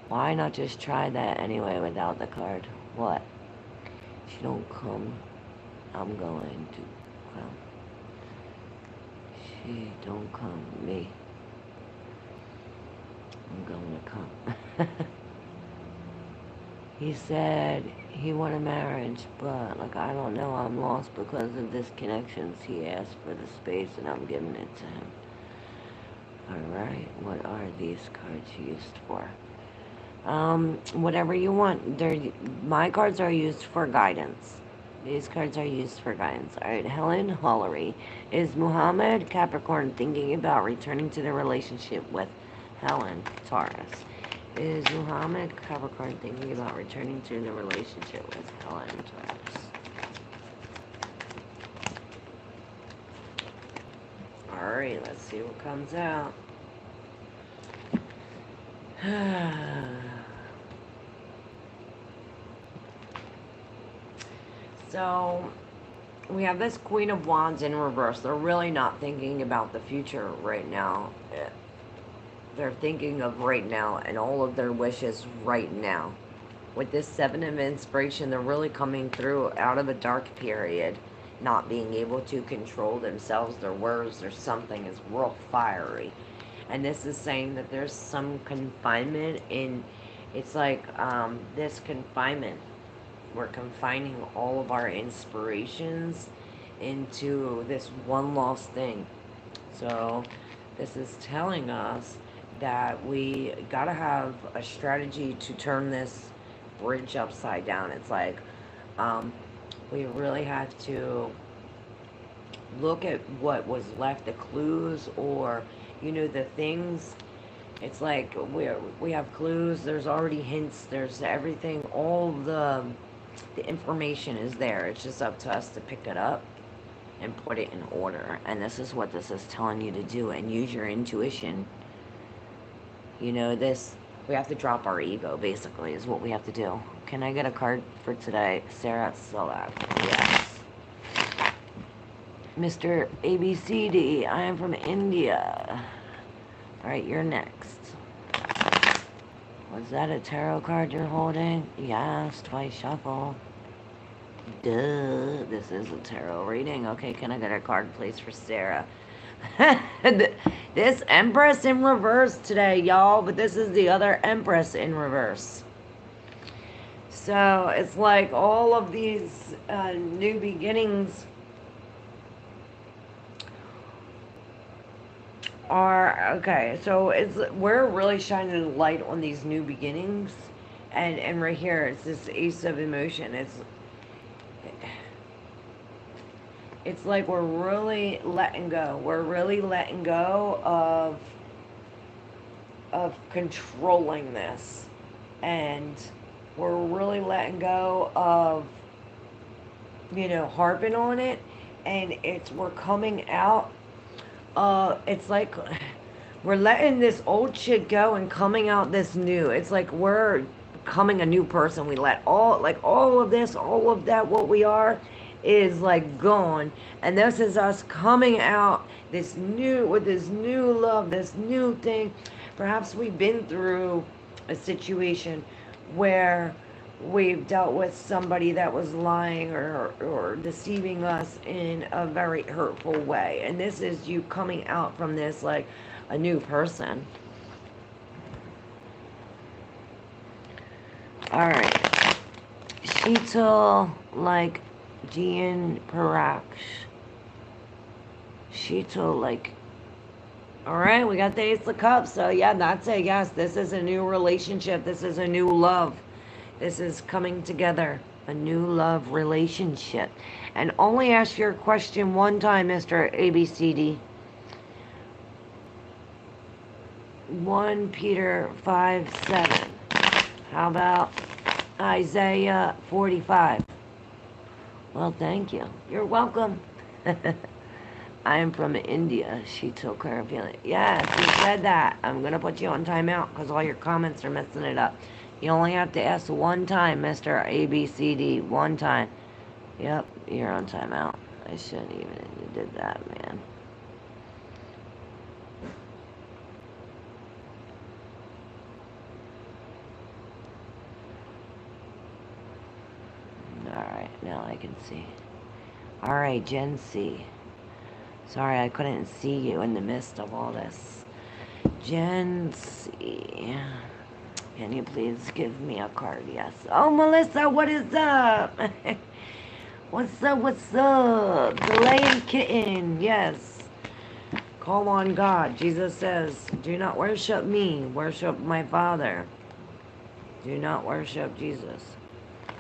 Why not just try that anyway without the card? What? She don't come. I'm going to come. She don't come. Me. I'm going to come. He said he wanted marriage, but like I don't know, I'm lost because of disconnections. He asked for the space and I'm giving it to him. Alright, what are these cards used for? Whatever you want. My cards are used for guidance. These cards are used for guidance. Alright, Helen Hollery. Is Muhammad Capricorn thinking about returning to the relationship with Helen Taurus? Is Muhammad Capricorn thinking about returning to the relationship with Helen Taurus? Alright, let's see what comes out. So, we have this Queen of Wands in reverse. They're really not thinking about the future right now. They're thinking of right now and all of their wishes right now. With this Seven of Inspiration, they're really coming through out of a dark period, not being able to control themselves, their words, or something is real fiery. And this is saying that there's some confinement in, it's like this confinement. We're confining all of our inspirations into this one lost thing. So this is telling us that we gotta have a strategy to turn this bridge upside down. It's like we really have to look at what was left, the clues, or you know, the things. It's like we have clues, there's already hints, there's everything, all the information is there. It's just up to us to pick it up and put it in order. And this is what this is telling you to do, and use your intuition. You know, this, we have to drop our ego, basically, is what we have to do. Can I get a card for today? Sarah Salak. Yes. Mr. ABCD, I am from India. Alright, you're next. Was that a tarot card you're holding? Yes, twice shuffle. Duh, this is a tarot reading. Okay, can I get a card, please, for Sarah? This Empress in reverse today, y'all, but this is the other Empress in reverse. So it's like all of these new beginnings are okay. So we're really shining light on these new beginnings, and right here it's this Ace of Emotion. It's like we're really letting go. We're really letting go of controlling this, and we're really letting go of, you know, harping on it, and we're coming out. It's like we're letting this old shit go and coming out this new. It's like we're becoming a new person. We let all of this, all of that, what we are, is like gone, and this is us coming out this new, with this new love, this new thing. Perhaps we've been through a situation where we've dealt with somebody that was lying or deceiving us in a very hurtful way, and this is you coming out from this like a new person. All right, Sheetal, like Gian Paraksh. Sheetal, like, all right, we got the Ace of Cups. So yeah, that's it. Yes, this is a new relationship. This is a new love. This is coming together. A new love relationship. And only ask your question one time, Mr. ABCD. 1 Peter 5:7. How about Isaiah 45? Well, thank you. You're welcome. I am from India. She took her feeling. Yes, you said that. I'm going to put you on timeout because all your comments are messing it up. You only have to ask one time, Mr. ABCD. One time. Yep, you're on timeout. I shouldn't even have did that, man. Alright, now I can see. Alright, Gen C. Sorry, I couldn't see you in the midst of all this. Gen C. Can you please give me a card? Yes. Oh, Melissa, what is up? What's up? What's up? The Lion Kitten. Yes. Call on God. Jesus says, do not worship me. Worship my Father. Do not worship Jesus.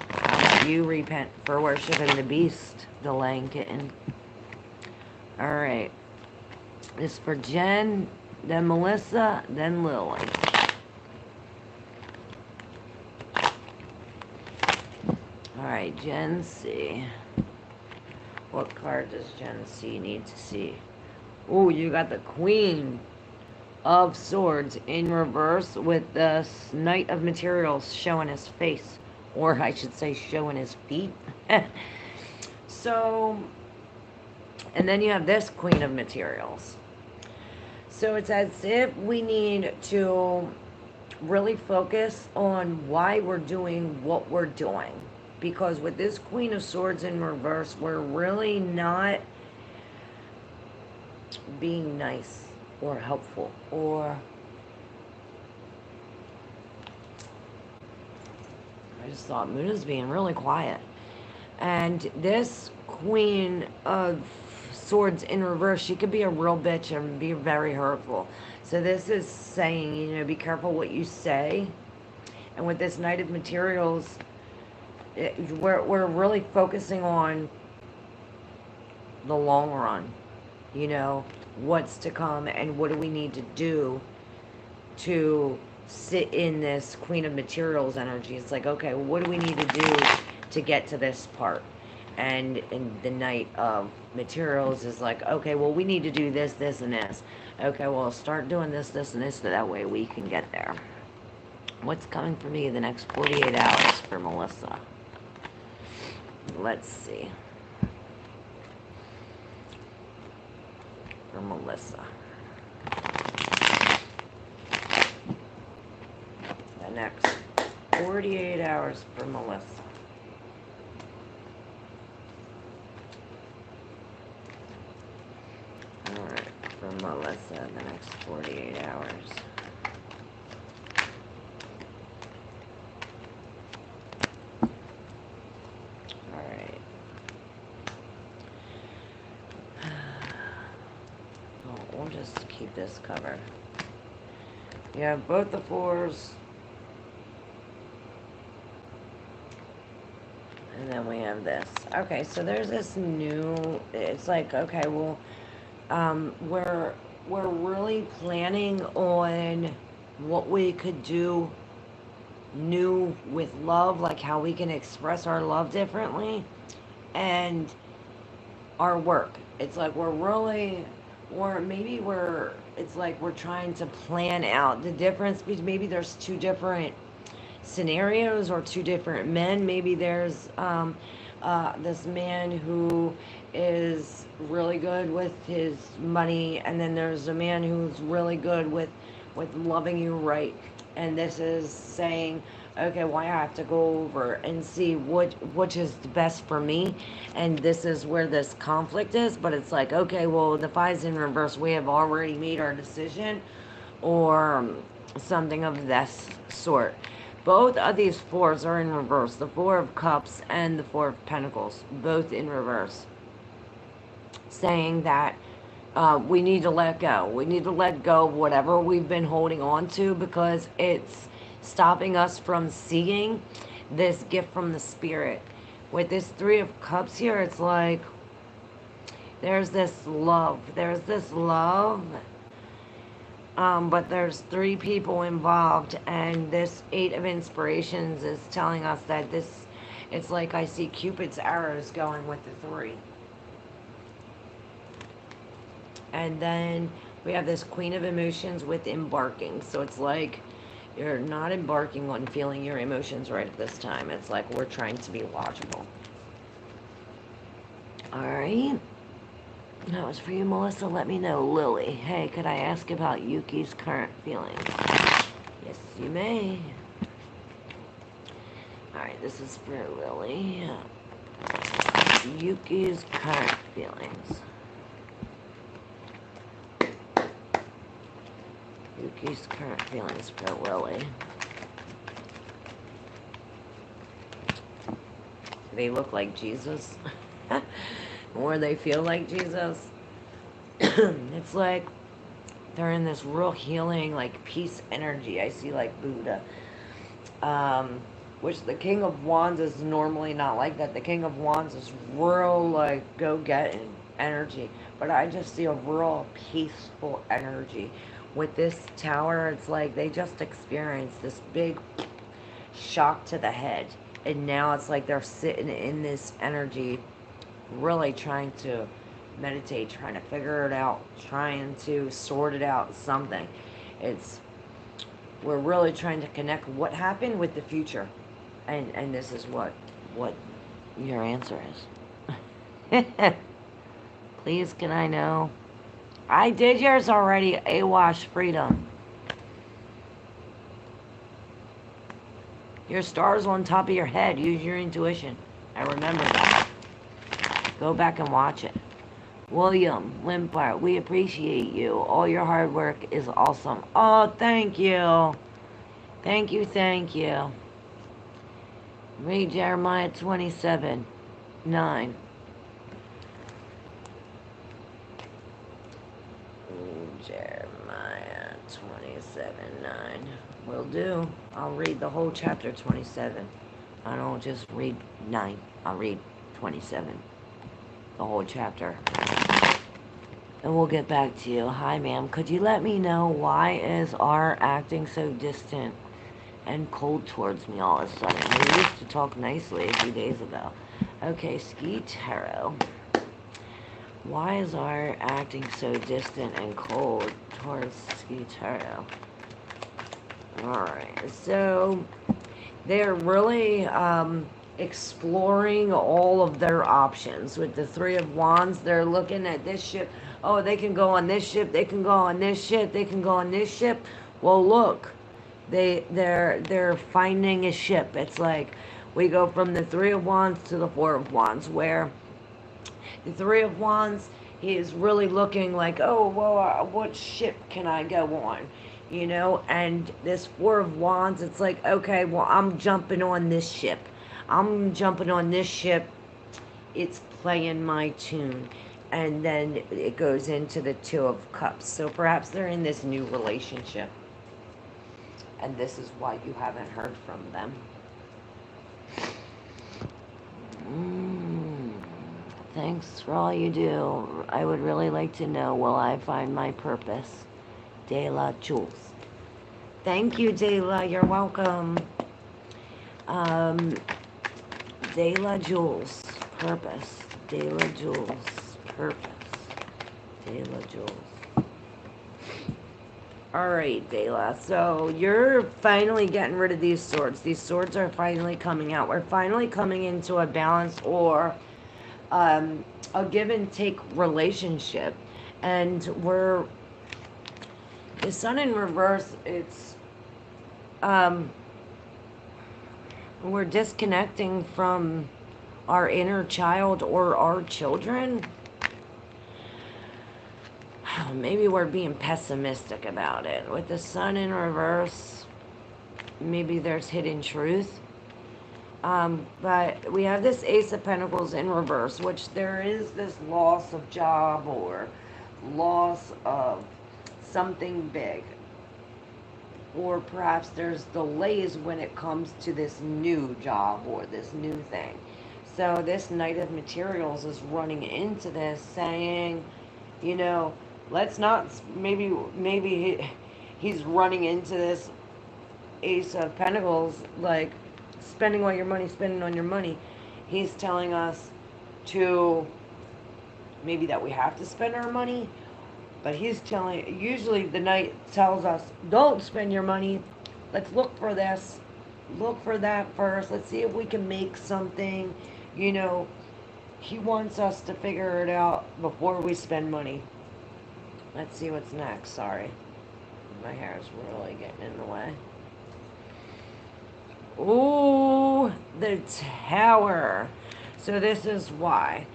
How about you repent for worshiping the beast, the Lion Kitten? Alright. This is for Jen, then Melissa, then Lily. Alright, Gen C. What card does Gen C need to see? Oh, you got the Queen of Swords in reverse with the Knight of Materials showing his face. Or I should say showing his feet. So, and then you have this Queen of Materials. So it's as if we need to really focus on why we're doing what we're doing. Because with this Queen of Swords in reverse, we're really not being nice or helpful or... I just thought Moon is being really quiet. And this Queen of Swords in reverse, she could be a real bitch and be very hurtful. So this is saying, you know, be careful what you say. And with this Knight of Materials, we're really focusing on the long run. You know, what's to come and what do we need to do to sit in this Queen of Materials energy. It's like, okay, what do we need to do to get to this part? And the Knight of Materials is like, okay, well, we need to do this, this, and this. Okay, well, start doing this, this, and this, so that way we can get there. What's coming for me the next 48 hours for Melissa? Let's see. For Melissa. The next 48 hours for Melissa. Alright, for Melissa, the next 48 hours. Alright. Oh, we'll just keep this covered. You have both the fours. And then we have this. Okay, so there's this new, it's like, okay, well, we're really planning on what we could do new with love, like how we can express our love differently, and our work. It's like we're really, or maybe it's like we're trying to plan out the difference between, maybe there's two different scenarios or two different men. Maybe there's this man who is really good with his money, and then there's a man who's really good with loving you right. And this is saying, okay, well, I have to go over and see which is the best for me. And this is where this conflict is. But it's like, okay, well, the five's in reverse. We have already made our decision, or something of this sort. Both of these fours are in reverse. The Four of Cups and the Four of Pentacles, both in reverse. Saying that we need to let go. We need to let go of whatever we've been holding on to, because it's stopping us from seeing this gift from the Spirit. With this Three of Cups here, it's like there's this love. There's this love. But there's three people involved, and this Eight of Inspirations is telling us that this It's like I see Cupid's arrows going with the 3. And then we have this Queen of Emotions with embarking. So it's like you're not embarking on feeling your emotions right at this time. It's like we're trying to be logical. Alright. That was for you, Melissa. Let me know. Lily. Hey, could I ask about Yuki's current feelings? Yes, you may. Alright, this is for Lily. Yuki's current feelings. Yuki's current feelings for Lily. They look like Jesus. Or they feel like Jesus. It's like they're in this real healing, like peace energy. I see like Buddha. Which the King of Wands is normally not like that. The King of Wands is real like go-get energy. But I just see a real peaceful energy. With this tower, it's like they just experienced this big shock to the head. And now it's like they're sitting in this energy, really trying to meditate, trying to figure it out, trying to sort it out, something. We're really trying to connect what happened with the future. And this is what your answer is. Please, can I know? I did yours already, Awash Freedom. Your star's on top of your head. Use your intuition. I remember that. Go back and watch it. William Limpart, we appreciate you. All your hard work is awesome. Oh, thank you. Thank you, thank you. Read Jeremiah 27:9. Jeremiah 27:9. Will do. I'll read the whole chapter 27. I don't just read 9. I'll read 27. The whole chapter. And we'll get back to you. Hi, ma'am. Could you let me know why is R acting so distant and cold towards me all of a sudden? We used to talk nicely a few days ago. Okay, Ski Tarot. Why is R acting so distant and cold towards Ski Tarot? Alright, so they're really exploring all of their options. With the 3 of Wands, they're looking at this ship. Oh, they can go on this ship, they can go on this ship, they can go on this ship. Well, look, they're finding a ship. It's like we go from the 3 of Wands to the 4 of Wands, where the 3 of Wands, he is really looking like, oh, well, what ship can I go on? You know, and this 4 of Wands, it's like, okay, well, I'm jumping on this ship. I'm jumping on this ship. It's playing my tune. And then it goes into the 2 of Cups. So perhaps they're in this new relationship. And this is why you haven't heard from them. Thanks for all you do. I would really like to know, will I find my purpose? Dela Jules. Thank you, Dela. You're welcome. Dela Jules. Purpose. Dela Jules. Purpose. Dela Jules. Alright, Dela. So you're finally getting rid of these swords. These swords are finally coming out. We're finally coming into a balance or a give and take relationship. And the Sun in reverse, it's we're disconnecting from our inner child or our children. Maybe we're being pessimistic about it. With the Sun in reverse, maybe there's hidden truth. But we have this Ace of Pentacles in reverse, which there is this loss of job or loss of something big. Or perhaps there's delays when it comes to this new job or this new thing. So this Knight of Materials is running into this saying, you know, let's not, maybe he's running into this Ace of Pentacles like spending all your money, spending on your money. He's telling us to, maybe that we have to spend our money, but he's telling, usually the knight tells us, don't spend your money. Let's look for this, look for that first. Let's see if we can make something. You know, he wants us to figure it out before we spend money. Let's see what's next. Sorry. My hair is really getting in the way. Ooh, the Tower. So this is why.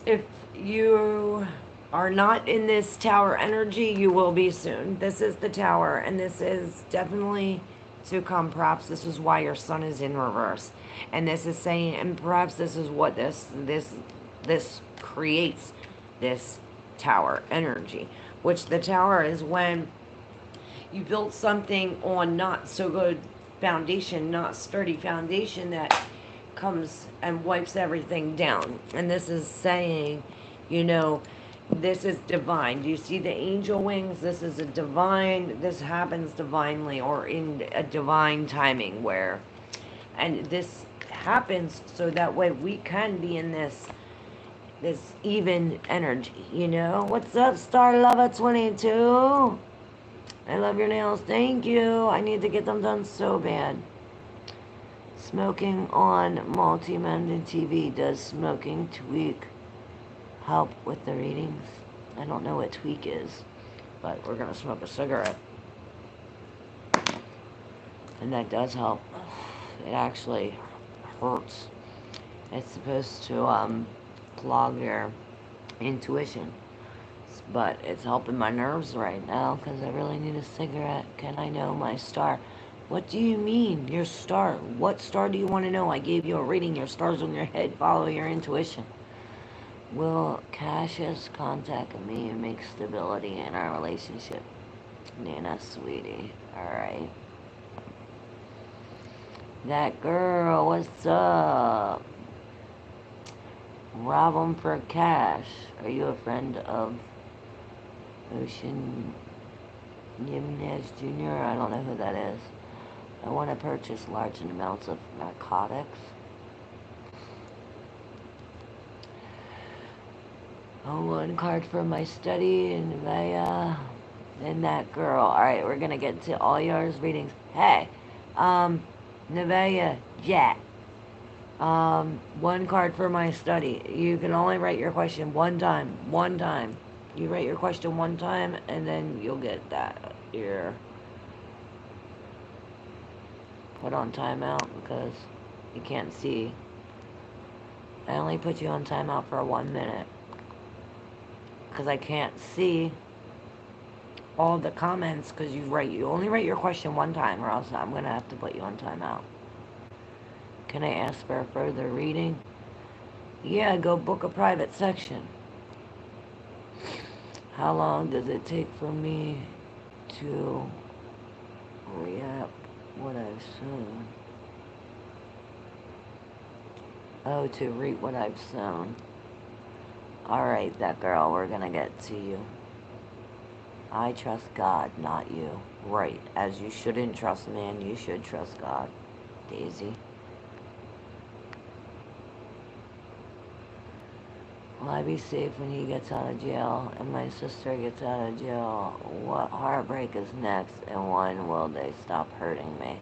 If you are not in this Tower energy, you will be soon. This is the Tower, and this is definitely to come. Perhaps this is why your sun is in reverse, and this is saying, and perhaps this is what this creates, this Tower energy, which the Tower is when you built something on not so good foundation, not sturdy foundation, that comes and wipes everything down. And this is saying, you know, this is divine. Do you see the angel wings? This is a divine, this happens divinely or in a divine timing where, and this happens so that way we can be in this even energy, you know? What's up, Star Lover 22? I love your nails. Thank you. I need to get them done so bad. Smoking on multi-mended TV. Does smoking tweak help with the readings? I don't know what tweak is, but we're going to smoke a cigarette. And that does help. It actually hurts. It's supposed to clog your intuition. But it's helping my nerves right now because I really need a cigarette. Can I know my star? What do you mean, your star? What star do you want to know? I gave you a reading. Your star's on your head. Follow your intuition. Will Cassius contact me and make stability in our relationship? Nana, sweetie. Alright. That girl, what's up? Rob 'em for cash. Are you a friend of Ocean Jimenez Jr.? I don't know who that is. I want to purchase large amounts of narcotics. Oh, one card for my study, and Nevaeh, and that girl. Alright, we're gonna get to all yours readings. Hey, Nevaeh, Jack. One card for my study. You can only write your question one time. One time. You write your question one time, and then you'll get that. You're put on timeout because you can't see. I only put you on timeout for 1 minute because I can't see all the comments because you only write your question one time, or else I'm gonna have to put you on timeout. Can I ask for a further reading? Yeah, go book a private section. How long does it take for me to re-up what I've sown? Oh, to reap what I've sown. Alright, that girl, we're gonna get to you. I trust God, not you. Right, as you shouldn't trust man, you should trust God. Daisy. Will I be safe when he gets out of jail and my sister gets out of jail? What heartbreak is next, and when will they stop hurting me?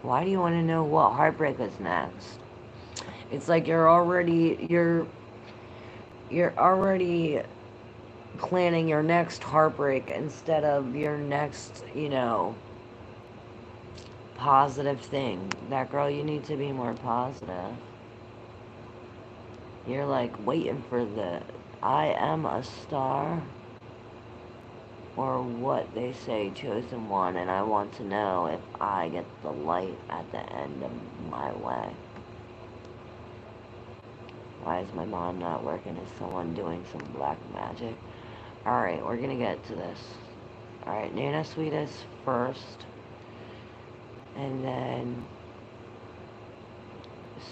Why do you want to know what heartbreak is next? It's like you're already planning your next heartbreak instead of your next, positive thing. That girl, you need to be more positive. You're like waiting for the I am a star, or what they say, chosen one, and I want to know if I get the light at the end of my way. Why is my mom not working? Is someone doing some black magic? Alright, we're gonna get to this. Alright, Nana Sweetest first, and then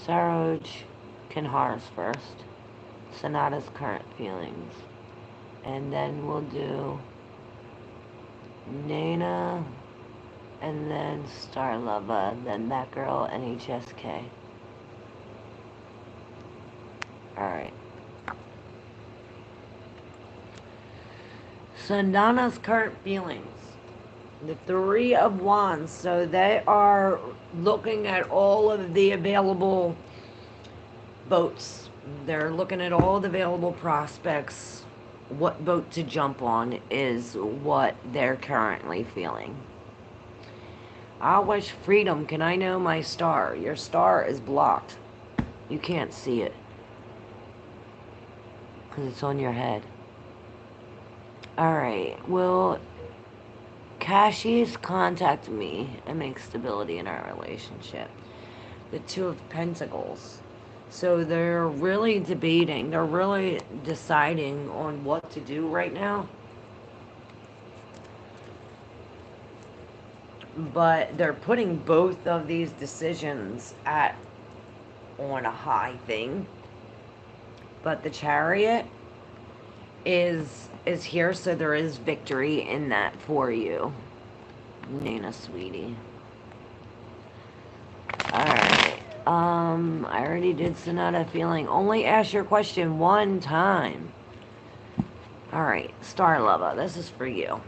Saroj Kinhar's first, Sonata's current feelings, and then we'll do Nana and then Star Lover, then that girl, and HSK. Alright. Sundana's current feelings. The Three of Wands. So they are looking at all of the available boats. They're looking at all the available prospects. What boat to jump on is what they're currently feeling. I wish freedom. Can I know my star? Your star is blocked. You can't see it. Because it's on your head. Alright, well, Cashies contact me and make stability in our relationship. The Two of Pentacles. So they're really debating. They're really deciding on what to do right now. But they're putting both of these decisions on a high thing. But the Chariot is here, so there is victory in that for you, Nana, sweetie. Alright, I already did Sonata feeling. Only ask your question one time. Alright, Star Lover, this is for you.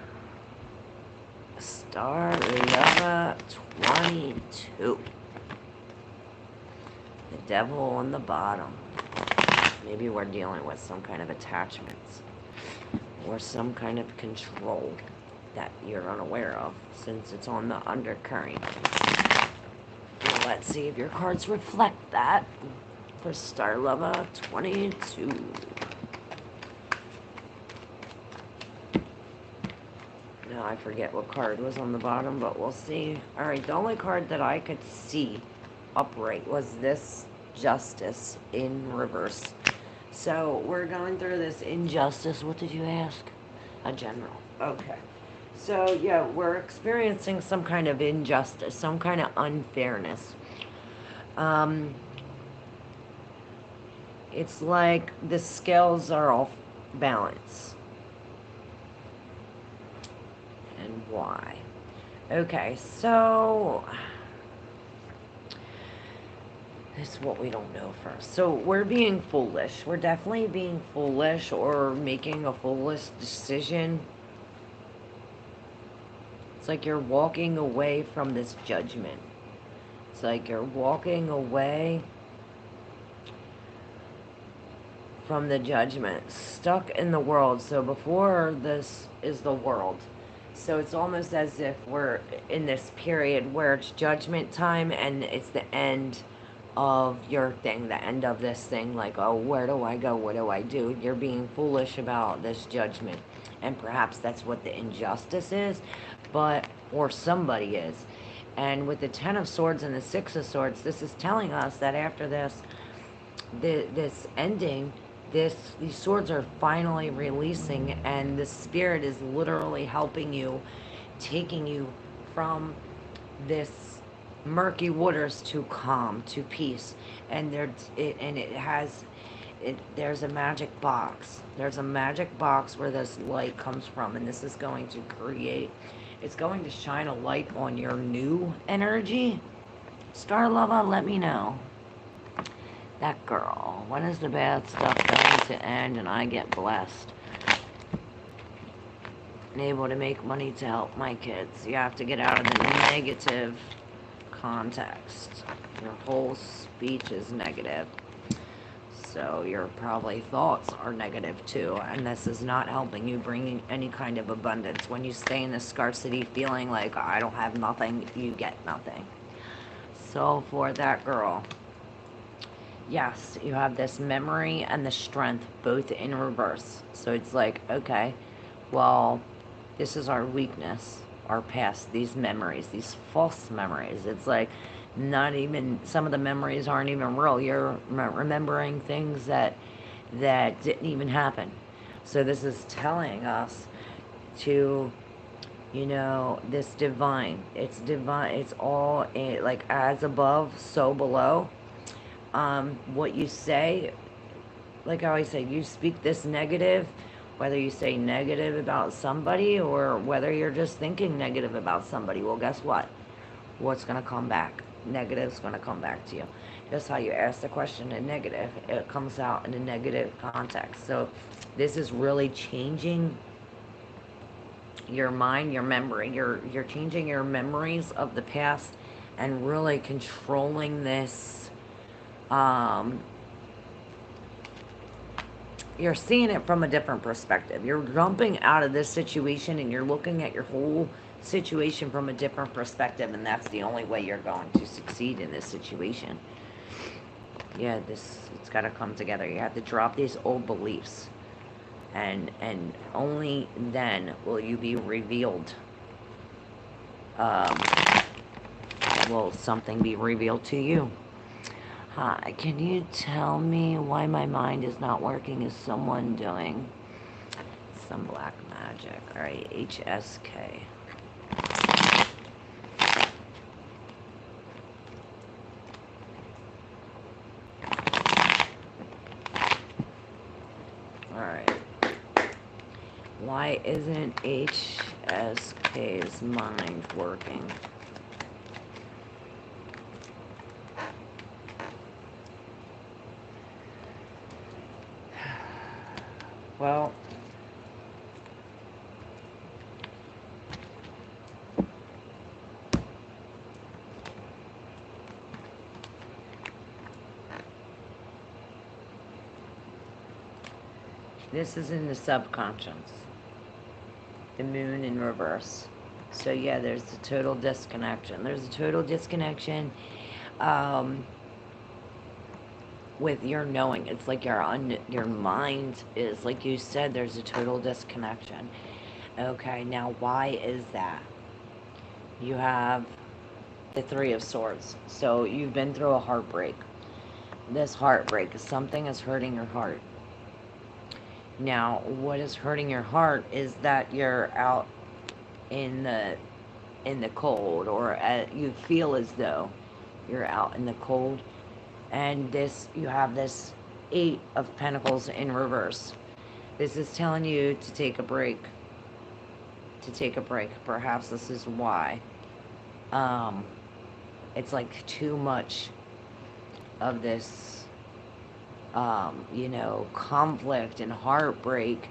Star Lover 22. The Devil on the bottom. Maybe we're dealing with some kind of attachments or some kind of control that you're unaware of, since it's on the undercurrent. Let's see if your cards reflect that for Star Lover 22. Now I forget what card was on the bottom, but we'll see. Alright, the only card that I could see upright was this Justice in reverse. So we're going through this injustice. What did you ask? A general. Okay. So yeah, we're experiencing some kind of injustice, some kind of unfairness. It's like the scales are off balance. And why? Okay, so this is what we don't know first. So we're being foolish. We're definitely being foolish or making a foolish decision. It's like you're walking away from this judgment. It's like you're walking away from the judgment. Stuck in the world. So before this is the world. So it's almost as if we're in this period where it's judgment time and it's the end of your thing, the end of this thing, like, oh, where do I go, what do I do? You're being foolish about this judgment, and perhaps that's what the injustice is, or somebody is. And with the 10 of Swords and the 6 of Swords, this is telling us that after this ending, these swords are finally releasing, and the Spirit is literally helping you, taking you from this murky waters to calm, to peace. And there's a magic box. There's a magic box where this light comes from, and this is going to it's going to shine a light on your new energy. Star Lover, let me know. That girl. When is the bad stuff going to end and I get blessed? And able to make money to help my kids. You have to get out of the negative context. Your whole speech is negative. So your probably thoughts are negative too. And this is not helping you bring any kind of abundance. When you stay in the scarcity feeling like, I don't have nothing, you get nothing. So for that girl, yes, you have this memory and the strength both in reverse. So it's like, okay, well, this is our weakness, our past, these memories, these false memories. It's like not even, some of the memories aren't even real. You're remembering things that didn't even happen. So this is telling us to, this divine. It's divine. It's all like as above, so below. What you say, like I always say, you speak this negative Whether you say negative about somebody or whether you're just thinking negative about somebody, well, guess what? What's going to come back? Negative's going to come back to you. Just how you ask the question in negative, it comes out in a negative context. So this is really changing your mind, your memory. You're changing your memories of the past and really controlling this. You're seeing it from a different perspective. You're jumping out of this situation and you're looking at your whole situation from a different perspective, and that's the only way you're going to succeed in this situation. Yeah, it's got to come together. You have to drop these old beliefs, and only then will you be revealed. Will something be revealed to you? Hi, can you tell me why my mind is not working? Is someone doing some black magic? All right, HSK. All right. Why isn't HSK's mind working? Well, this is in the subconscious. The moon in reverse. So yeah, there's a total disconnection. There's a total disconnection with your knowing. It's like your mind is, like you said, there's a total disconnection. Okay, now why is that? You have the Three of Swords. So you've been through a heartbreak. This heartbreak is something is hurting your heart. Now, what is hurting your heart is that you're out in the cold, or you feel as though you're out in the cold, and you have this Eight of Pentacles in reverse. This is telling you to take a break. To take a break. Perhaps this is why. It's like too much of this conflict and heartbreak.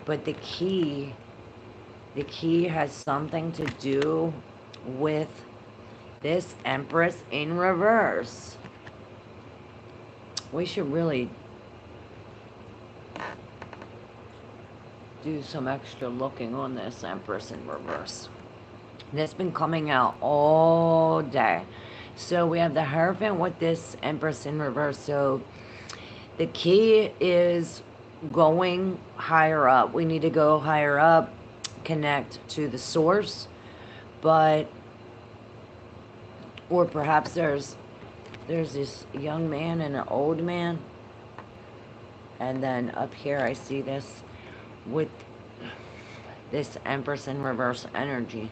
But the key has something to do with this Empress in reverse. We should really do some extra looking on this Empress in reverse. That's been coming out all day. So we have the Hierophant with this Empress in reverse. So the key is going higher up. We need to go higher up, connect to the source, or perhaps there's this young man and an old man, and then up here I see this with this Empress in reverse energy.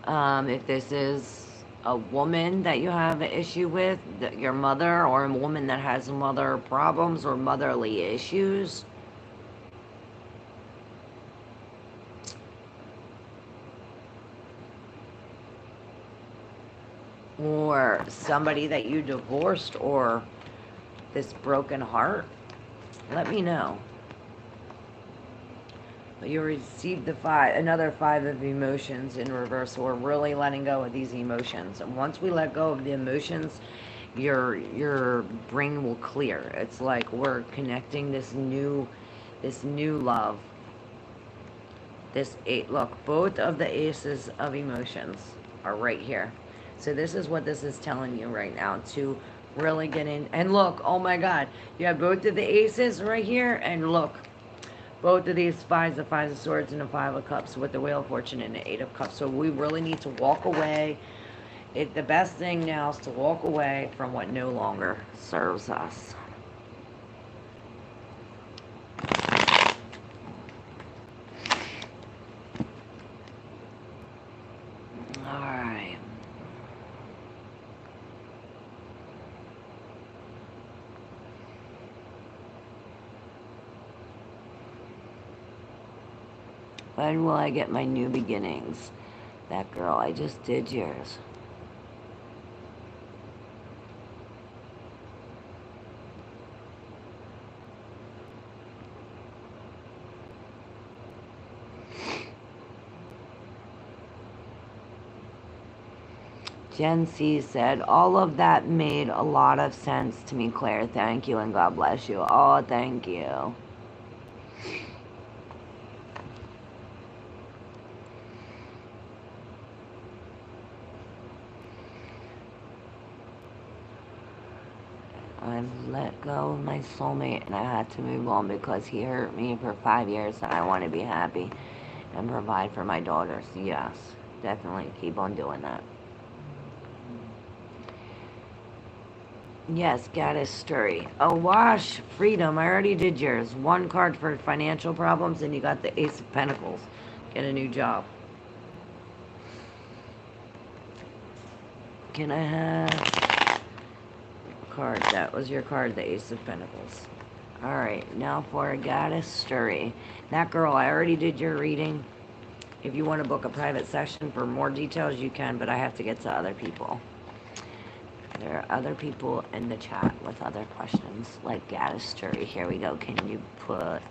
If this is a woman that you have an issue with, your mother, or a woman that has mother problems or motherly issues, or somebody that you divorced, or this broken heart, let me know. You received another five of emotions in reverse. We're really letting go of these emotions, and once we let go of the emotions, your brain will clear. It's like we're connecting this new love. This eight. Look, both of the aces of emotions are right here. So this is what this is telling you right now, to really get in. And look, oh my God, you have both of the aces right here, and look. Both of these fives, the Five of Swords and the Five of Cups, with the Wheel of Fortune and the Eight of Cups. So we really need to walk away. The best thing now is to walk away from what no longer serves us. All right. When will I get my new beginnings? That girl, I just did yours. Jen C said, all of that made a lot of sense to me, Claire. Thank you and God bless you. Oh, thank you. I've let go of my soulmate and I had to move on because he hurt me for 5 years and I want to be happy and provide for my daughters. Yes, definitely keep on doing that. Yes, Gaddis Sturry. Awash Freedom. I already did yours. 1 card for financial problems and you got the Ace of Pentacles. Get a new job. Can I have a card? That was your card, the Ace of Pentacles. Alright, now for Gaddis Sturry. That girl, I already did your reading. If you want to book a private session for more details, you can, but I have to get to other people. There are other people in the chat with other questions, like Gaddis Sturry. Here we go. Can you put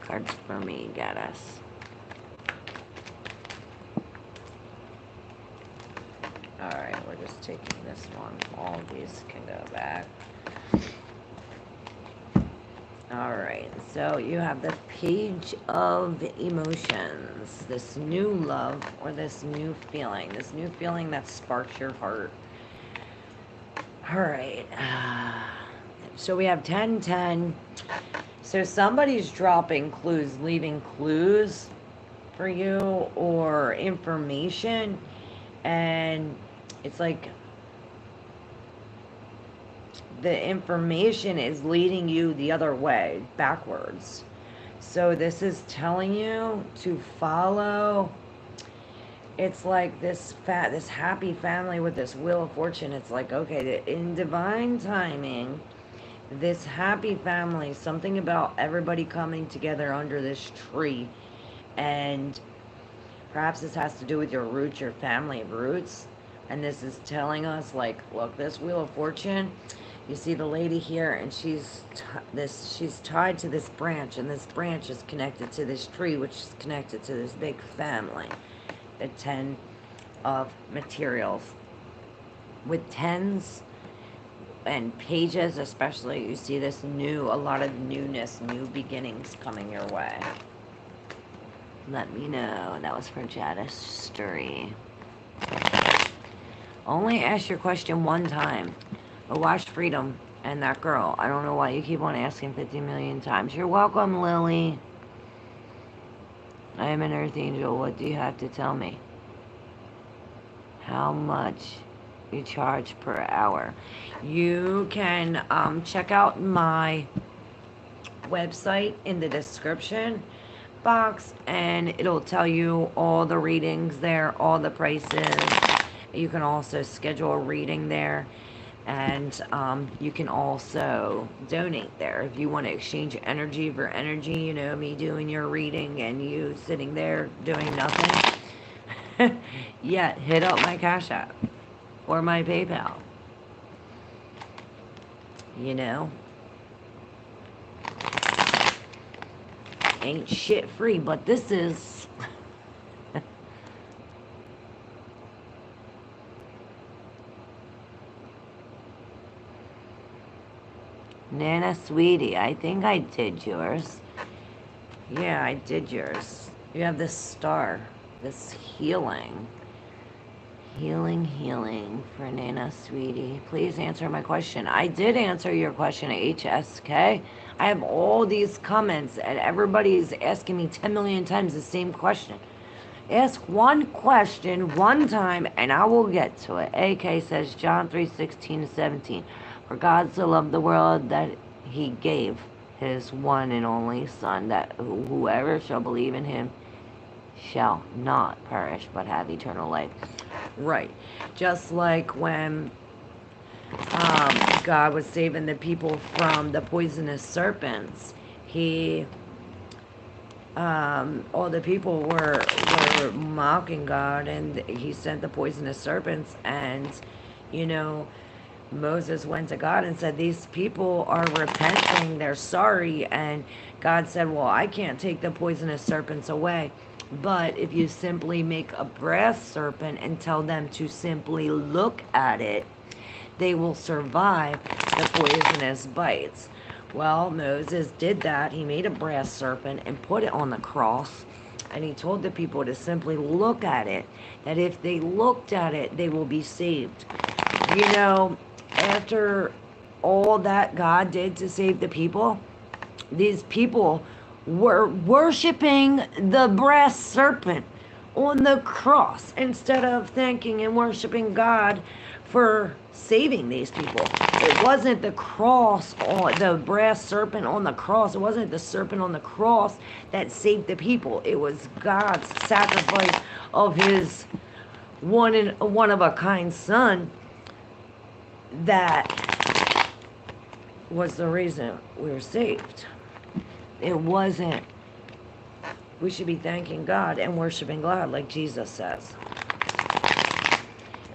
cards for me, Gaddis? Alright, we're just taking this one. All of these can go back. Alright, so you have the Page of Emotions. This new love or this new feeling. This new feeling that sparks your heart. Alright. So we have 10-10. So somebody's dropping clues, leaving clues for you or information. And it's like the information is leading you the other way, backwards. So this is telling you to follow. It's like this happy family with this Wheel of Fortune. It's like, okay, in divine timing, this happy family, something about everybody coming together under this tree. And perhaps this has to do with your roots, your family roots. And this is telling us, like, look, this Wheel of Fortune, you see the lady here, and she's tied to this branch, and this branch is connected to this tree, which is connected to this big family. The 10 of materials. With 10s and pages especially, you see this a lot of newness, new beginnings coming your way. Let me know. That was for Gaddis Sturry. Only ask your question 1 time. Awash Freedom and that girl. I don't know why you keep on asking 50 million times. You're welcome, Lily. I am an Earth Angel. What do you have to tell me? How much you charge per hour? You can check out my website in the description box and it'll tell you all the readings there, all the prices. You can also schedule a reading there. And you can also donate there if you want to exchange energy for energy. You know, me doing your reading and you sitting there doing nothing. Yeah, hit up my Cash App or my PayPal. You know, ain't shit free, but this is. Nana Sweetie, I think I did yours. Yeah, I did yours. You have this star, this healing. Healing for Nana Sweetie. Please answer my question. I did answer your question, HSK. I have all these comments and everybody's asking me 10 million times the same question. Ask one question 1 time and I will get to it. AK says John 3:16-17. For God so loved the world that he gave his one and only Son, that whoever shall believe in him shall not perish but have eternal life. Right. Just like when God was saving the people from the poisonous serpents, he all the people were mocking God, and he sent the poisonous serpents. And you know, Moses went to God and said, these people are repenting, they're sorry. And God said, well, I can't take the poisonous serpents away, but if you simply make a brass serpent and tell them to simply look at it, they will survive the poisonous bites. Well, Moses did that. He made a brass serpent and put it on the cross. And he told the people to simply look at it, that if they looked at it, they will be saved. You know, after all that God did to save the people, these people were worshiping the brass serpent on the cross instead of thanking and worshiping God for saving these people. It wasn't the cross, or the brass serpent on the cross. It wasn't the serpent on the cross that saved the people. It was God's sacrifice of his one of a kind son that was the reason we were saved. It wasn't. We should be thanking God and worshiping God like Jesus says.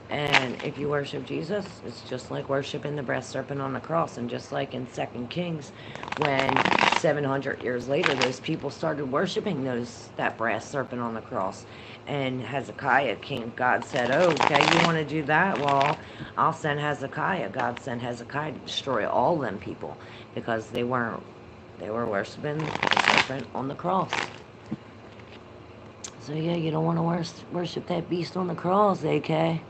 And if you worship Jesus, it's just like worshiping the brass serpent on the cross. And just like in 2 Kings, when 700 years later, those people started worshiping that brass serpent on the cross. And Hezekiah came. God said, oh, okay, you want to do that? Well, I'll send Hezekiah. God sent Hezekiah to destroy all them people because they were worshiping the serpent on the cross. So yeah, you don't want to worship that beast on the cross, AK.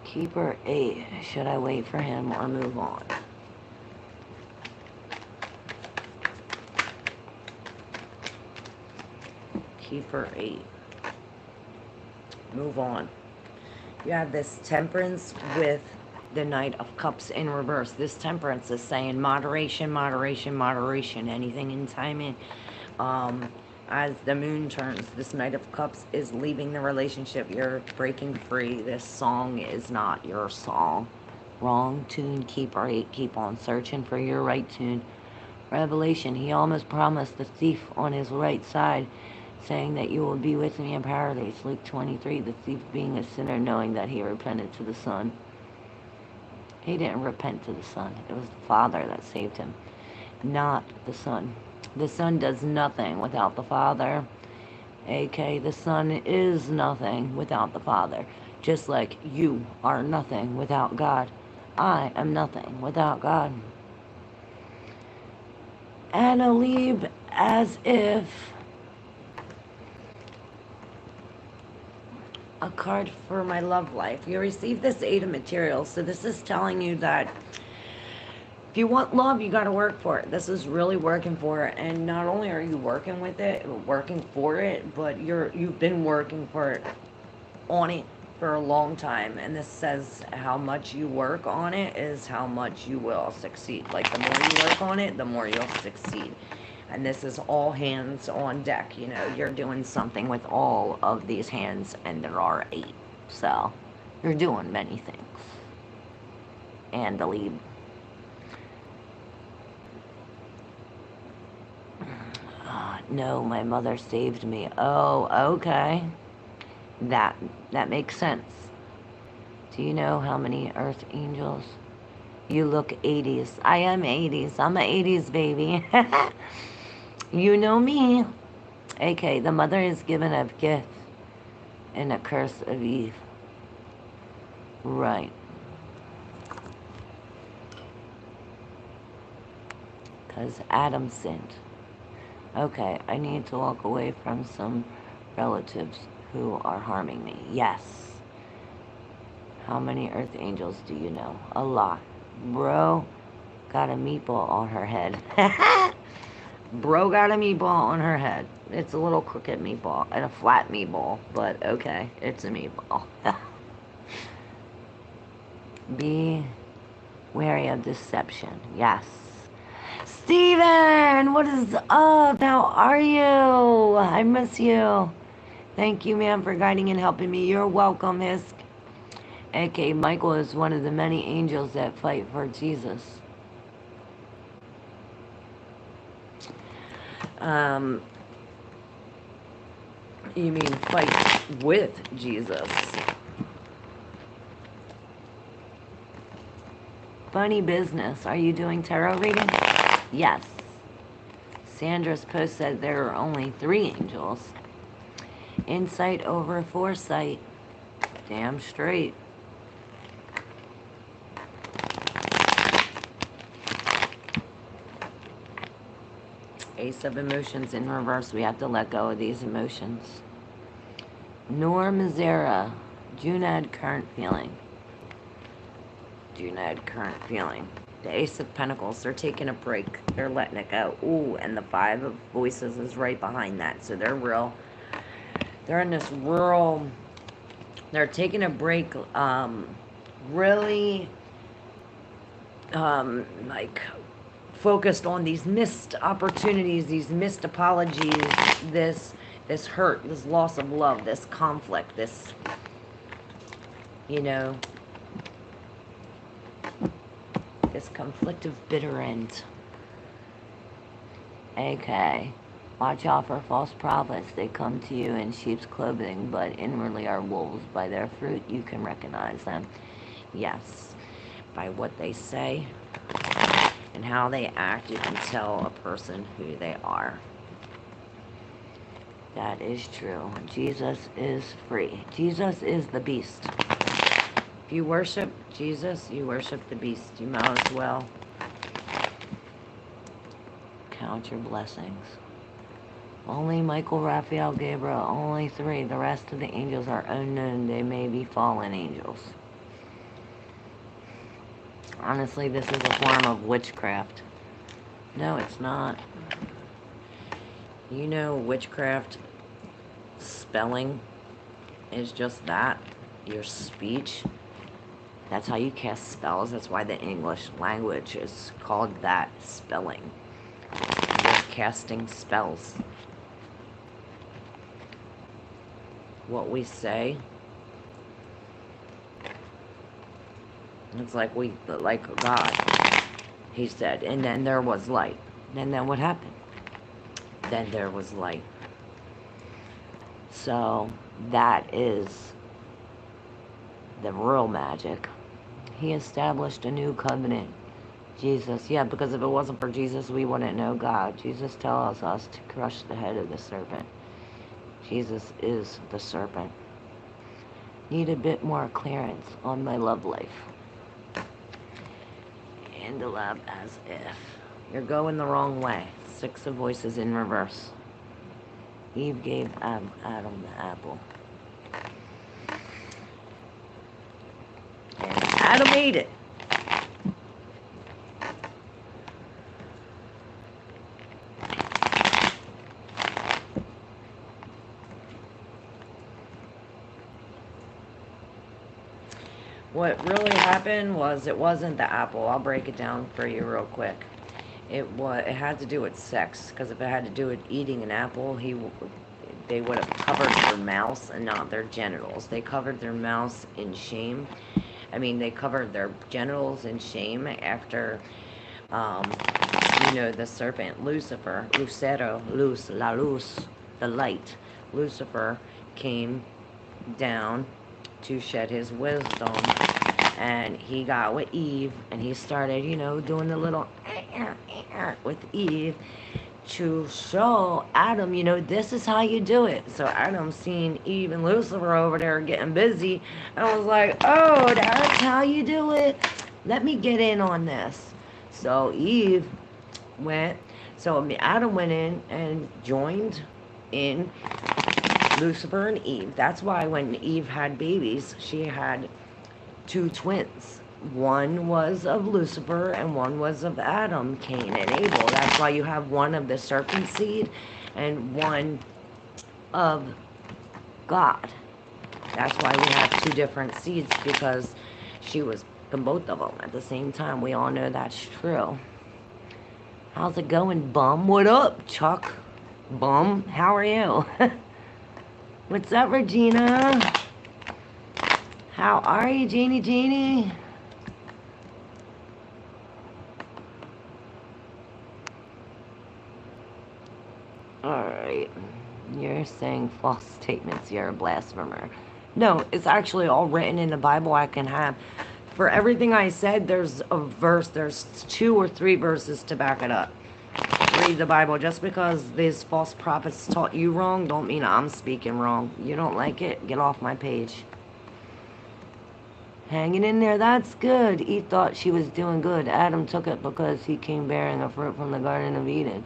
Keeper 8. Should I wait for him or move on? Keeper 8. Move on. You have this temperance with the Knight of Cups in reverse. This temperance is saying moderation, moderation, moderation. Anything in timing. As the moon turns, this Knight of Cups is leaving the relationship. You're breaking free. This song is not your song. Wrong tune, Keeper 8. Keep on searching for your right tune. Revelation, he almost promised the thief on his right side, saying that you will be with me in paradise. Luke 23, the thief being a sinner, knowing that he repented to the Son. He didn't repent to the Son. It was the Father that saved him, not the Son. The Son does nothing without the Father. AK, the Son is nothing without the Father. Just like you are nothing without God. I am nothing without God. Analib, as if a card for my love life. You receive this 8 of materials. So this is telling you that if you want love, you got to work for it. This is really working for it. And not only are you working with it, working for it, but you've been working for it, on it for a long time. And this says how much you work on it is how much you will succeed. Like the more you work on it, the more you'll succeed. And this is all hands on deck. You know, you're doing something with all of these hands, and there are 8. So you're doing many things. And the lead. No, my mother saved me. Oh, okay. That makes sense. Do you know how many earth angels? You look 80s. I am 80s. I'm an 80s baby. You know me. AK, the mother is given a gift and a curse of Eve. Right. Because Adam sinned. Okay, I need to walk away from some relatives who are harming me. Yes. How many earth angels do you know? A lot. Bro got a meatball on her head. Bro got a meatball on her head. It's a little crooked meatball and a flat meatball, but okay, it's a meatball. Be wary of deception. Yes. Steven, what is up? How are you? I miss you. Thank you, man, for guiding and helping me. You're welcome, Hisk. Okay, Michael is one of the many angels that fight for Jesus. You mean fight with Jesus. Funny business. Are you doing tarot reading? Yes. Sandra's post said there are only 3 angels. Insight over foresight. Damn straight. Ace of emotions in reverse. We have to let go of these emotions. Norm Zera. Junad current feeling. Junad current feeling. The Ace of Pentacles. They're taking a break. They're letting it go. Ooh, and the 5 of Voices is right behind that. So they're real. They're in this rural. They're taking a break. Really. Like focused on these missed opportunities, these missed apologies, this hurt, this loss of love, this conflict, this, you know, this conflictive bitter end. Okay. Watch out for false prophets. They come to you in sheep's clothing, but inwardly are wolves. By their fruit you can recognize them. Yes. By what they say and how they act, you can tell a person who they are. That is true. Jesus is free. Jesus is the beast. If you worship Jesus, you worship the beast. You might as well count your blessings. Only Michael, Raphael, Gabriel, only 3. The rest of the angels are unknown. They may be fallen angels. Honestly, this is a form of witchcraft. No, it's not. You know, witchcraft spelling is just that. Your speech. That's how you cast spells. That's why the English language is called that, spelling. Just casting spells. What we say. It's like God. He said, and then there was light. And then what happened? Then there was light. So that is the real magic. He established a new covenant. Jesus, yeah, because if it wasn't for Jesus, we wouldn't know God. Jesus tells us to crush the head of the serpent. Jesus is the serpent. Need a bit more clearance on my love life. And the love as if. You're going the wrong way. 6 of Voices in reverse. Eve gave Adam the apple. And Adam ate it. What really happened was it wasn't the apple. I'll break it down for you real quick. It had to do with sex, because if it had to do with eating an apple, they would have covered their mouths and not their genitals. They covered their mouths in shame. I mean, they covered their genitals in shame after, the serpent, Lucifer, Lucero, Luz, la luz, the light. Lucifer came down to shed his wisdom, and he got with Eve, and he started, doing the little with Eve to show Adam, this is how you do it. So Adam seen Eve and Lucifer over there getting busy, and I was like, oh, that's how you do it. Let me get in on this. So Adam went in and joined in Lucifer and Eve. That's why when Eve had babies, she had 2 twins. One was of Lucifer and one was of Adam, Cain and Abel. That's why you have one of the serpent seed and one of God. That's why we have 2 different seeds, because she was from both of them at the same time. We all know that's true. How's it going, bum? What up, Chuck? Bum, how are you? What's up, Regina? How are you, Janie? right. You're saying false statements. You're a blasphemer. No, it's actually all written in the Bible I can have. For everything I said, there's a verse. There's 2 or 3 verses to back it up. Read the Bible. Just because these false prophets taught you wrong, don't mean I'm speaking wrong. You don't like it? Get off my page. Hanging in there, that's good. Eve thought she was doing good. Adam took it because he came bearing a fruit from the Garden of Eden.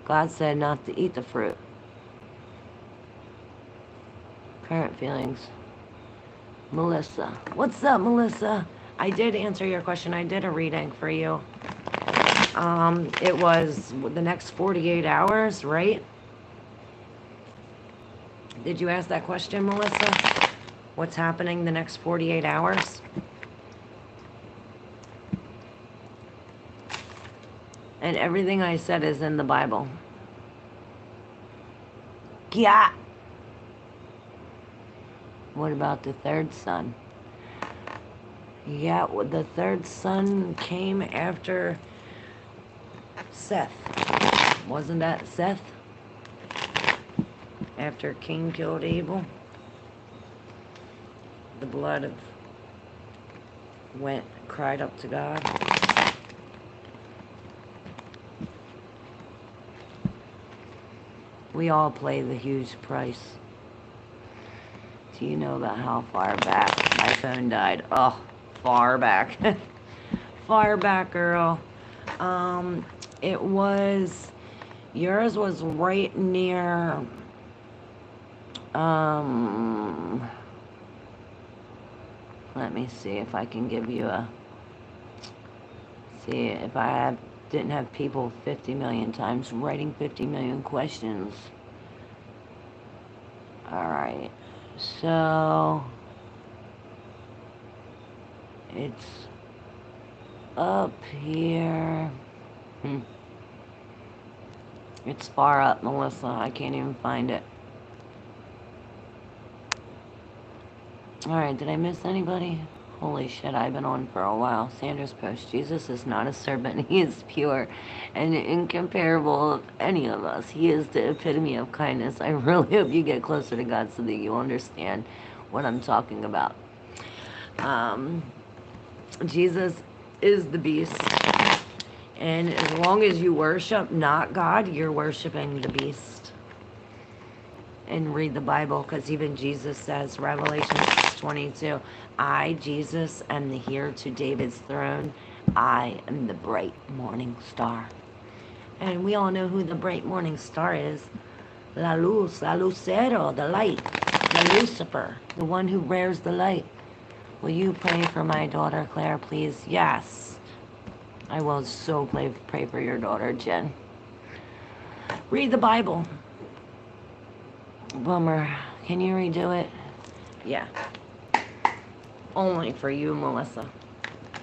God said not to eat the fruit. Current feelings. Melissa. What's up, Melissa? I did answer your question. I did a reading for you. It was the next 48 hours, right? Did you ask that question, Melissa? What's happening the next 48 hours? And everything I said is in the Bible. Yeah. What about the third son? Yeah, well, the third son came after Seth. Wasn't that Seth? After Cain killed Abel? The blood of cried up to God. We all pay the huge price. Do you know about how far back my phone died? Oh, far back. Far back, girl. It was, yours was right near, let me see if I can give you see if didn't have people 50 million times writing 50 million questions. Alright, so it's up here. It's far up, Melissa. I can't even find it. Alright, did I miss anybody? Holy shit, I've been on for a while. Sanders post, Jesus is not a serpent. He is pure and incomparable of any of us. He is the epitome of kindness. I really hope you get closer to God so that you understand what I'm talking about. Jesus is the beast. And as long as you worship not God, you're worshiping the beast. And read the Bible, because even Jesus says, Revelation 6:22, I, Jesus, am the heir to David's throne. I am the bright morning star. And we all know who the bright morning star is. La luz, la lucero, the light, the Lucifer, the one who bears the light. Will you pray for my daughter, Claire, please? Yes. I will so pray for your daughter, Jen. Read the Bible. Bummer. Can you redo it? Yeah. Only for you, Melissa.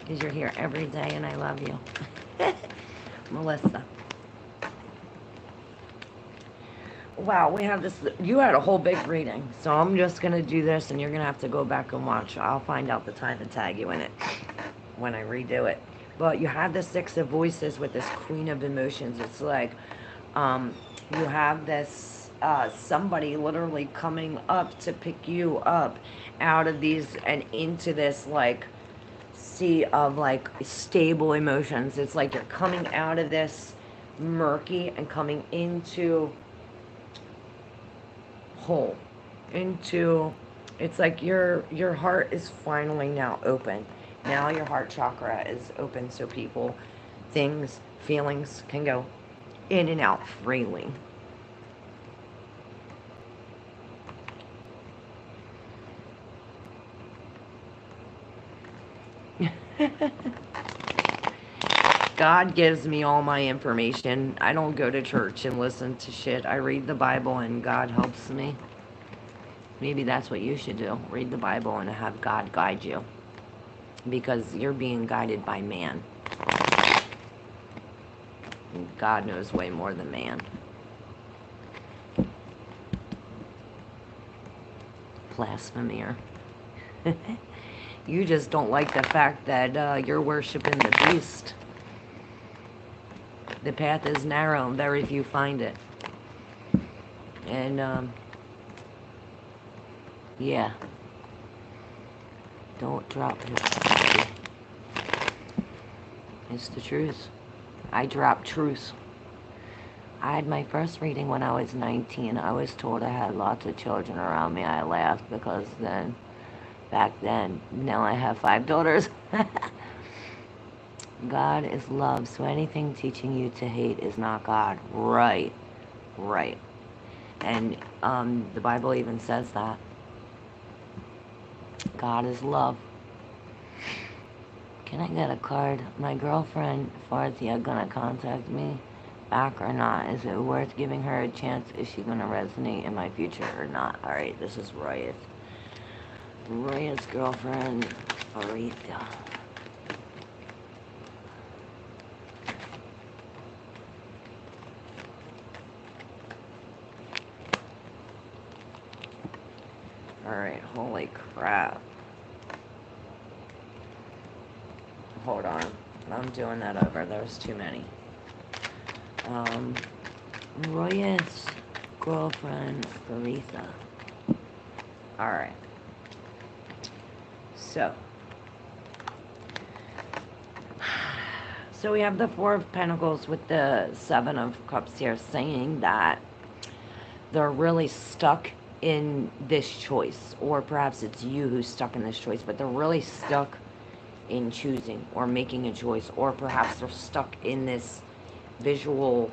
Because you're here every day and I love you. Melissa. Wow, we have this. You had a whole big reading. So I'm just going to do this and you're going to have to go back and watch. I'll find out the time and tag you in it when I redo it. But you have the 6 of voices with this Queen of Emotions. It's like you have this somebody literally coming up to pick you up out of these and into this like sea of like stable emotions. It's like you're coming out of this murky and coming into whole. It's like your heart is finally now open. Now your heart chakra is open so people, things, feelings can go in and out freely. God gives me all my information. I don't go to church and listen to shit. I read the Bible and God helps me. Maybe that's what you should do. Read the Bible and have God guide you. Because you're being guided by man. God knows way more than man. Blasphemer. You just don't like the fact that you're worshiping the beast. The path is narrow and very few find it. And, yeah. Don't drop it. It's the truth. I dropped truth. I had my first reading when I was 19. I was told I had lots of children around me. I laughed because back then, now I have 5 daughters. God is love, so anything teaching you to hate is not God. Right. And the Bible even says that. God is love. Can I get a card? My girlfriend, Farzia, gonna contact me back or not? Is it worth giving her a chance? Is she gonna resonate in my future or not? Alright, this is Roy's. Roy's girlfriend, Farzia. Alright, holy crap. Hold on. I'm doing that over. There's too many. Roy's girlfriend, Faritha. Alright. So we have the 4 of Pentacles with the 7 of Cups here saying that they're really stuck in this choice. Or perhaps it's you who's stuck in this choice, but they're really stuck in choosing or making a choice, or perhaps they're stuck in this visual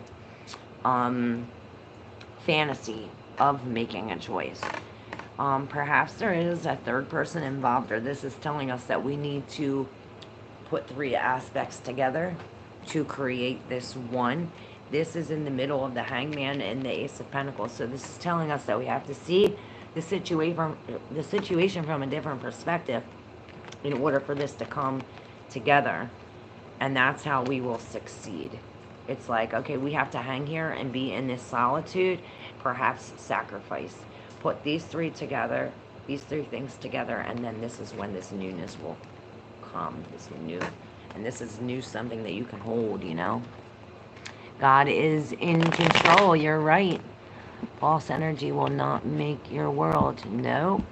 fantasy of making a choice. Perhaps there is a third person involved, or this is telling us that we need to put 3 aspects together to create this one. This is in the middle of the Hangman and the Ace of Pentacles, so this is telling us that we have to see the situation from a different perspective in order for this to come together, and that's how we will succeed. It's like, okay, we have to hang here and be in this solitude, perhaps sacrifice. Put these 3 together, these 3 things together, and then this is when this newness will come, this new, and this is new, something that you can hold, you know. God is in control, you're right. False energy will not make your world. No.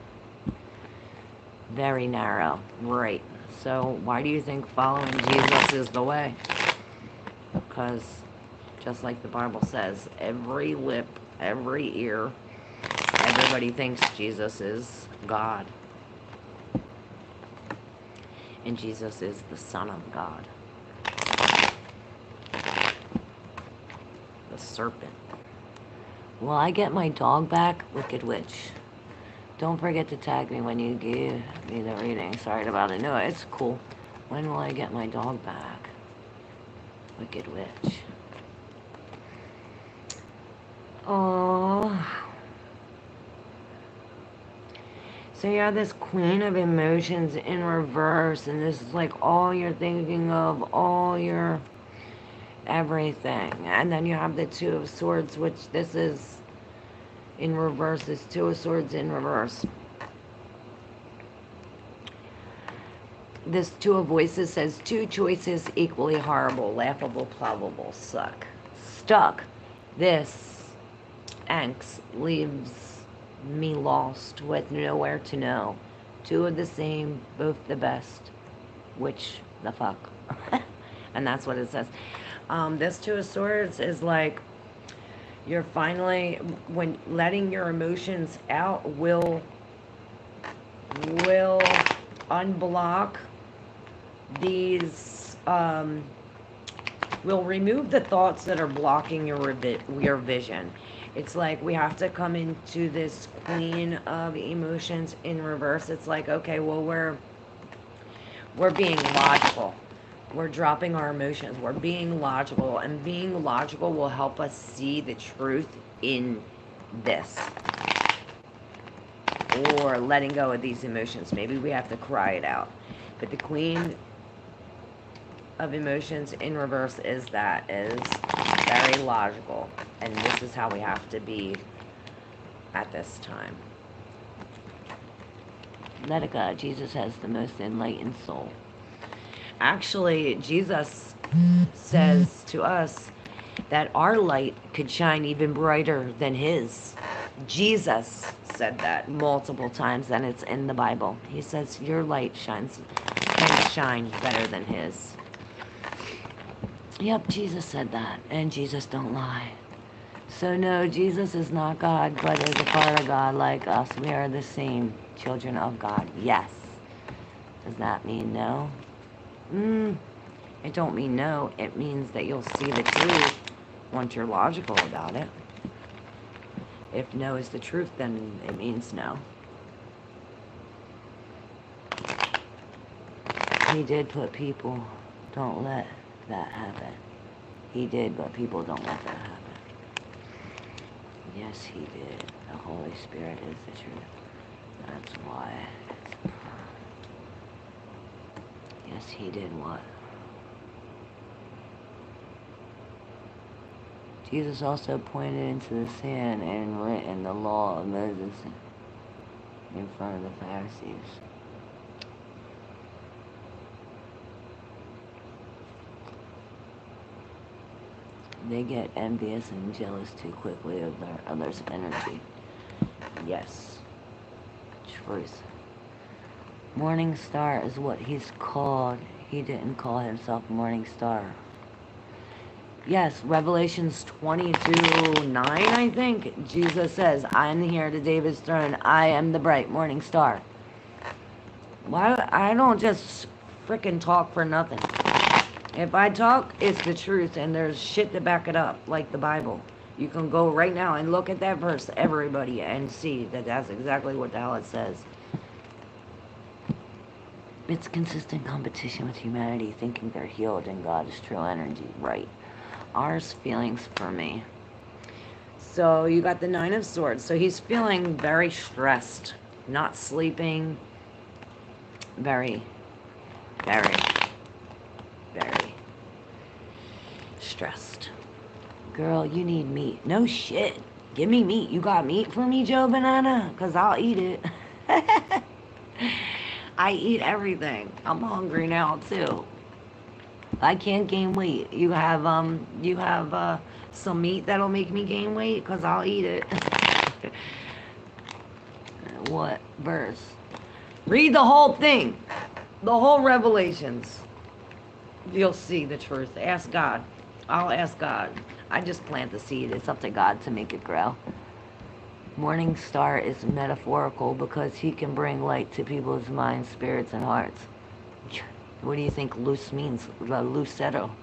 Very narrow. Right. So why do you think following Jesus is the way? Because just like the Bible says, every lip, every ear, everybody thinks Jesus is God. And Jesus is the Son of God. The serpent. Will I get my dog back? Wicked Witch. Don't forget to tag me when you give me the reading. Sorry about it. No, it's cool. When will I get my dog back? Wicked Witch. Oh. So you have this Queen of Emotions in reverse, and this is like all you're thinking of, all your everything. And then you have the 2 of Swords, which this is in reverse. This 2 of Swords in reverse. This 2 of Voices says 2 choices equally horrible, laughable, plausible, suck. Stuck. This angst leaves me lost with nowhere to know. 2 of the same, both the best. Which the fuck? And that's what it says. This 2 of Swords is like, you're finally, when letting your emotions out will unblock these, will remove the thoughts that are blocking your vision. It's like we have to come into this Queen of Emotions in reverse. It's like, okay, well, we're being logical. We're dropping our emotions. We're being logical, and being logical will help us see the truth in this. Or letting go of these emotions. Maybe we have to cry it out. But the Queen of Emotions in reverse is very logical. And this is how we have to be at this time. Let it go. Jesus has the most enlightened soul. Actually, Jesus says to us that our light could shine even brighter than his. Jesus said that multiple times, and it's in the Bible. He says, your light can shine better than his. Yep, Jesus said that, and Jesus don't lie. So no, Jesus is not God, but is a part of God like us. We are the same children of God. Yes. Does that mean no? It don't mean no. It means that you'll see the truth once you're logical about it. If no is the truth, then it means no. He did put people, don't let that happen. He did, but people don't let that happen. Yes, he did. The Holy Spirit is the truth. That's why. Yes, he did what? Jesus also pointed into the sand and written the law of Moses in front of the Pharisees. They get envious and jealous too quickly of their others' energy. Yes. Truth. Morning Star is what he's called. He didn't call himself Morning Star. Yes, Revelations 22:9, I think. Jesus says, I am the heir to David's throne. I am the bright morning star. Why? I don't just frickin' talk for nothing. If I talk, it's the truth, and there's shit to back it up, like the Bible. You can go right now and look at that verse, everybody, and see that that's exactly what the hell it says. It's consistent competition with humanity, thinking they're healed and God is true energy. Right. Ours feelings for me. So you got the Nine of Swords. So he's feeling very stressed, not sleeping, very stressed. Girl, you need meat. No shit. Give me meat. You got meat for me, Joe Banana? Because I'll eat it. I eat everything. I'm hungry now, too. I can't gain weight. You have some meat that'll make me gain weight? Because I'll eat it. What verse? Read the whole thing. The whole Revelations. You'll see the truth. Ask God. I'll ask God. I just plant the seed. It's up to God to make it grow. Morning Star is metaphorical because he can bring light to people's minds, spirits, and hearts. What do you think loose means? Lucero.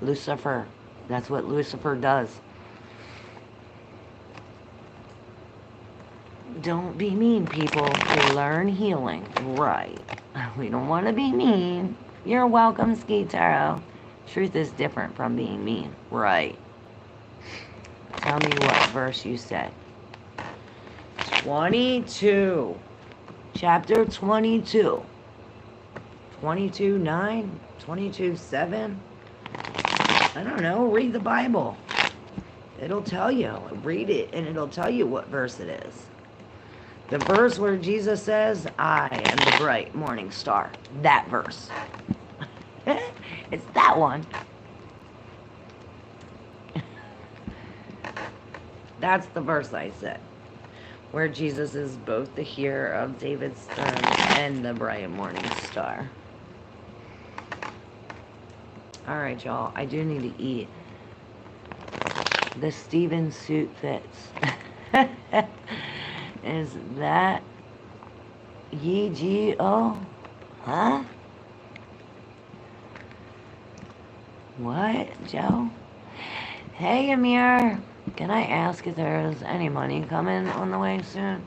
Lucifer. That's what Lucifer does. Don't be mean, people. Learn healing. Right. We don't want to be mean. You're welcome, Ski Tarot. Truth is different from being mean. Right. Tell me what verse you said. 22. Chapter 22. 22:9? 22:7? I don't know. Read the Bible. It'll tell you. Read it and it'll tell you what verse it is. The verse where Jesus says, I am the bright morning star. That verse. It's that one. That's the verse I said. Where Jesus is both the heir of David's throne and the bright morning star. Alright, y'all. I do need to eat. The Steven suit fits. Is that YGO? Huh? What, Joe? Hey, Amir. Can I ask if there's any money coming on the way soon?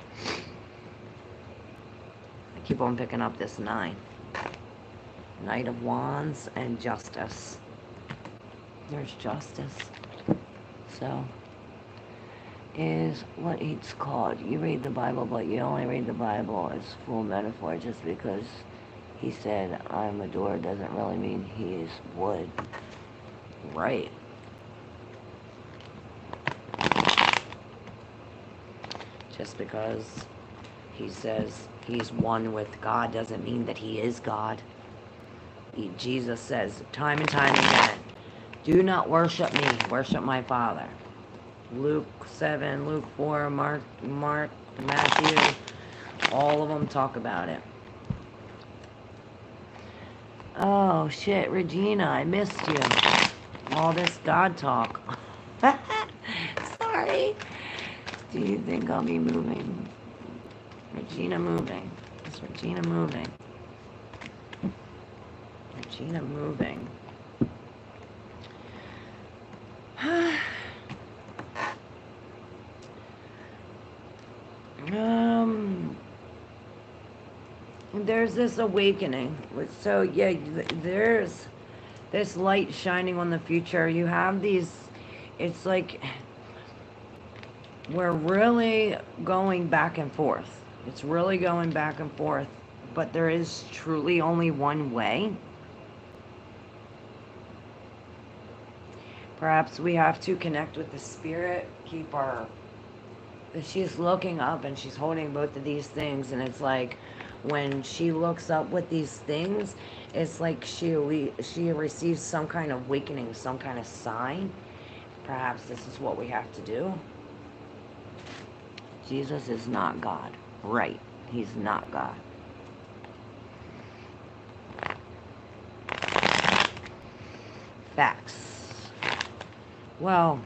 I keep on picking up this 9. Knight of Wands and Justice. There's Justice. So, is what it's called. You read the Bible, but you only read the Bible as full metaphor. Just because he said, I'm a door, doesn't really mean he is wood. Right. Just because he says he's one with God doesn't mean that he is God. Jesus says time and time again, do not worship me, worship my Father. Luke 7, Luke 4, Mark, Matthew, all of them talk about it. Oh shit, Regina, I missed you. All this God talk. Sorry. Do you think I'll be moving? Regina moving. Is Regina moving? Regina moving. There's this awakening. So yeah, there's this light shining on the future. You have these, it's like we're really going back and forth. It's really going back and forth, but there is truly only one way. Perhaps we have to connect with the spirit, keep our, she's looking up and she's holding both of these things, and it's like when she looks up with these things, it's like she receives some kind of awakening, some kind of sign. Perhaps this is what we have to do. Jesus is not God. Right. He's not God. Facts. Well,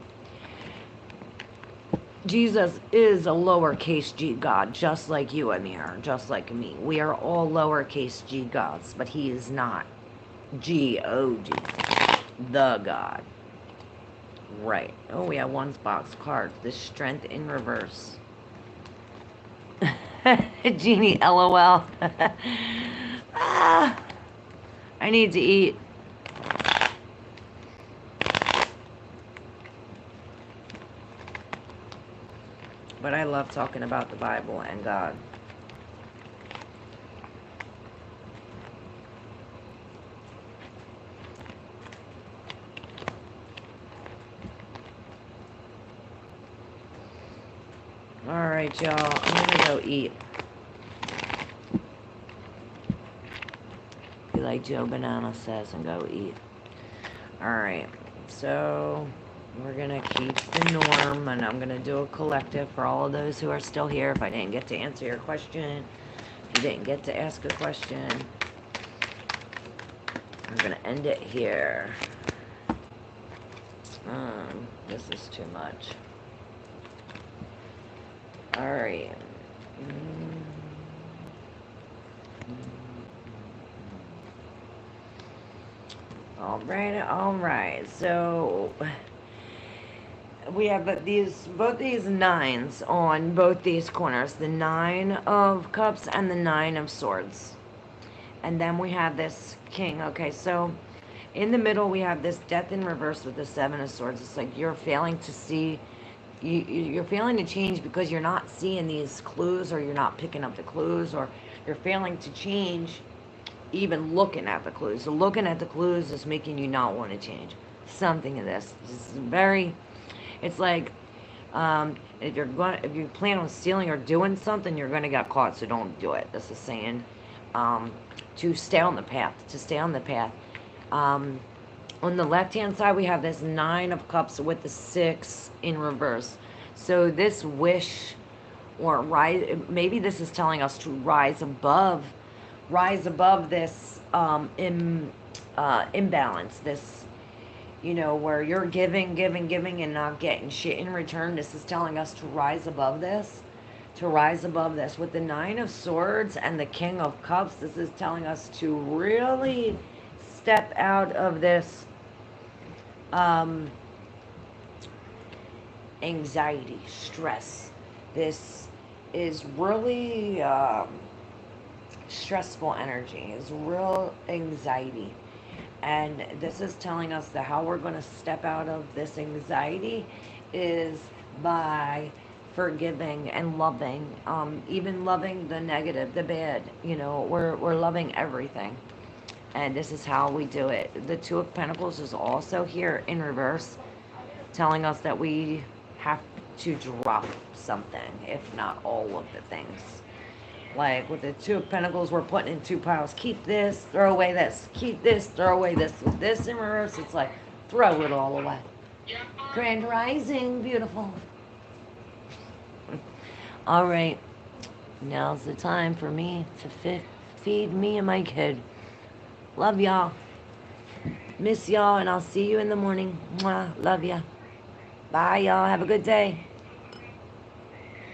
Jesus is a lowercase g God, just like you, Amir, just like me. We are all lowercase g gods, but he is not G-O-D, the God. Right. Oh, we have one box card. The strength in reverse. Genie, LOL. Ah, I need to eat. But I love talking about the Bible and God. Alright, y'all. I'm gonna go eat. Be like Joe Banana says, and go eat. Alright. So we're gonna keep the norm, and I'm gonna do a collective for all of those who are still here. If I didn't get to answer your question, if you didn't get to ask a question, I'm gonna end it here. This is too much. Alright. Alright. So we have both these nines on both these corners. The 9 of cups and the 9 of swords. And then we have this king. Okay, so in the middle we have this death in reverse with the 7 of swords. It's like you're failing to see, you're failing to change because you're not seeing these clues, or you're not picking up the clues, or you're failing to change even looking at the clues. So looking at the clues is making you not want to change. Something of this is very, it's like if you plan on stealing or doing something, you're gonna get caught, so don't do it. This is saying to stay on the path, on the left hand side we have this 9 of cups with the 6 in reverse. So this wish, or rise, maybe this is telling us to rise above this imbalance, this, you know, where you're giving and not getting shit in return. This is telling us to rise above this, with the 9 of swords and the king of cups. This is telling us to really step out of this anxiety, stress. This is really stressful energy, is real anxiety. And this is telling us that how we're going to step out of this anxiety is by forgiving and loving, even loving the negative, the bad. You know, we're loving everything. And this is how we do it. The 2 of Pentacles is also here in reverse, telling us that we have to drop something, if not all of the things. Like with the 2 of Pentacles, we're putting in 2 piles. Keep this, throw away this. Keep this, throw away this. With this in reverse, it's like, throw it all away. Grand Rising, beautiful. All right, now's the time for me to feed me and my kid. Love y'all. Miss y'all, and I'll see you in the morning. Mwah. Love ya. Bye, y'all. Have a good day.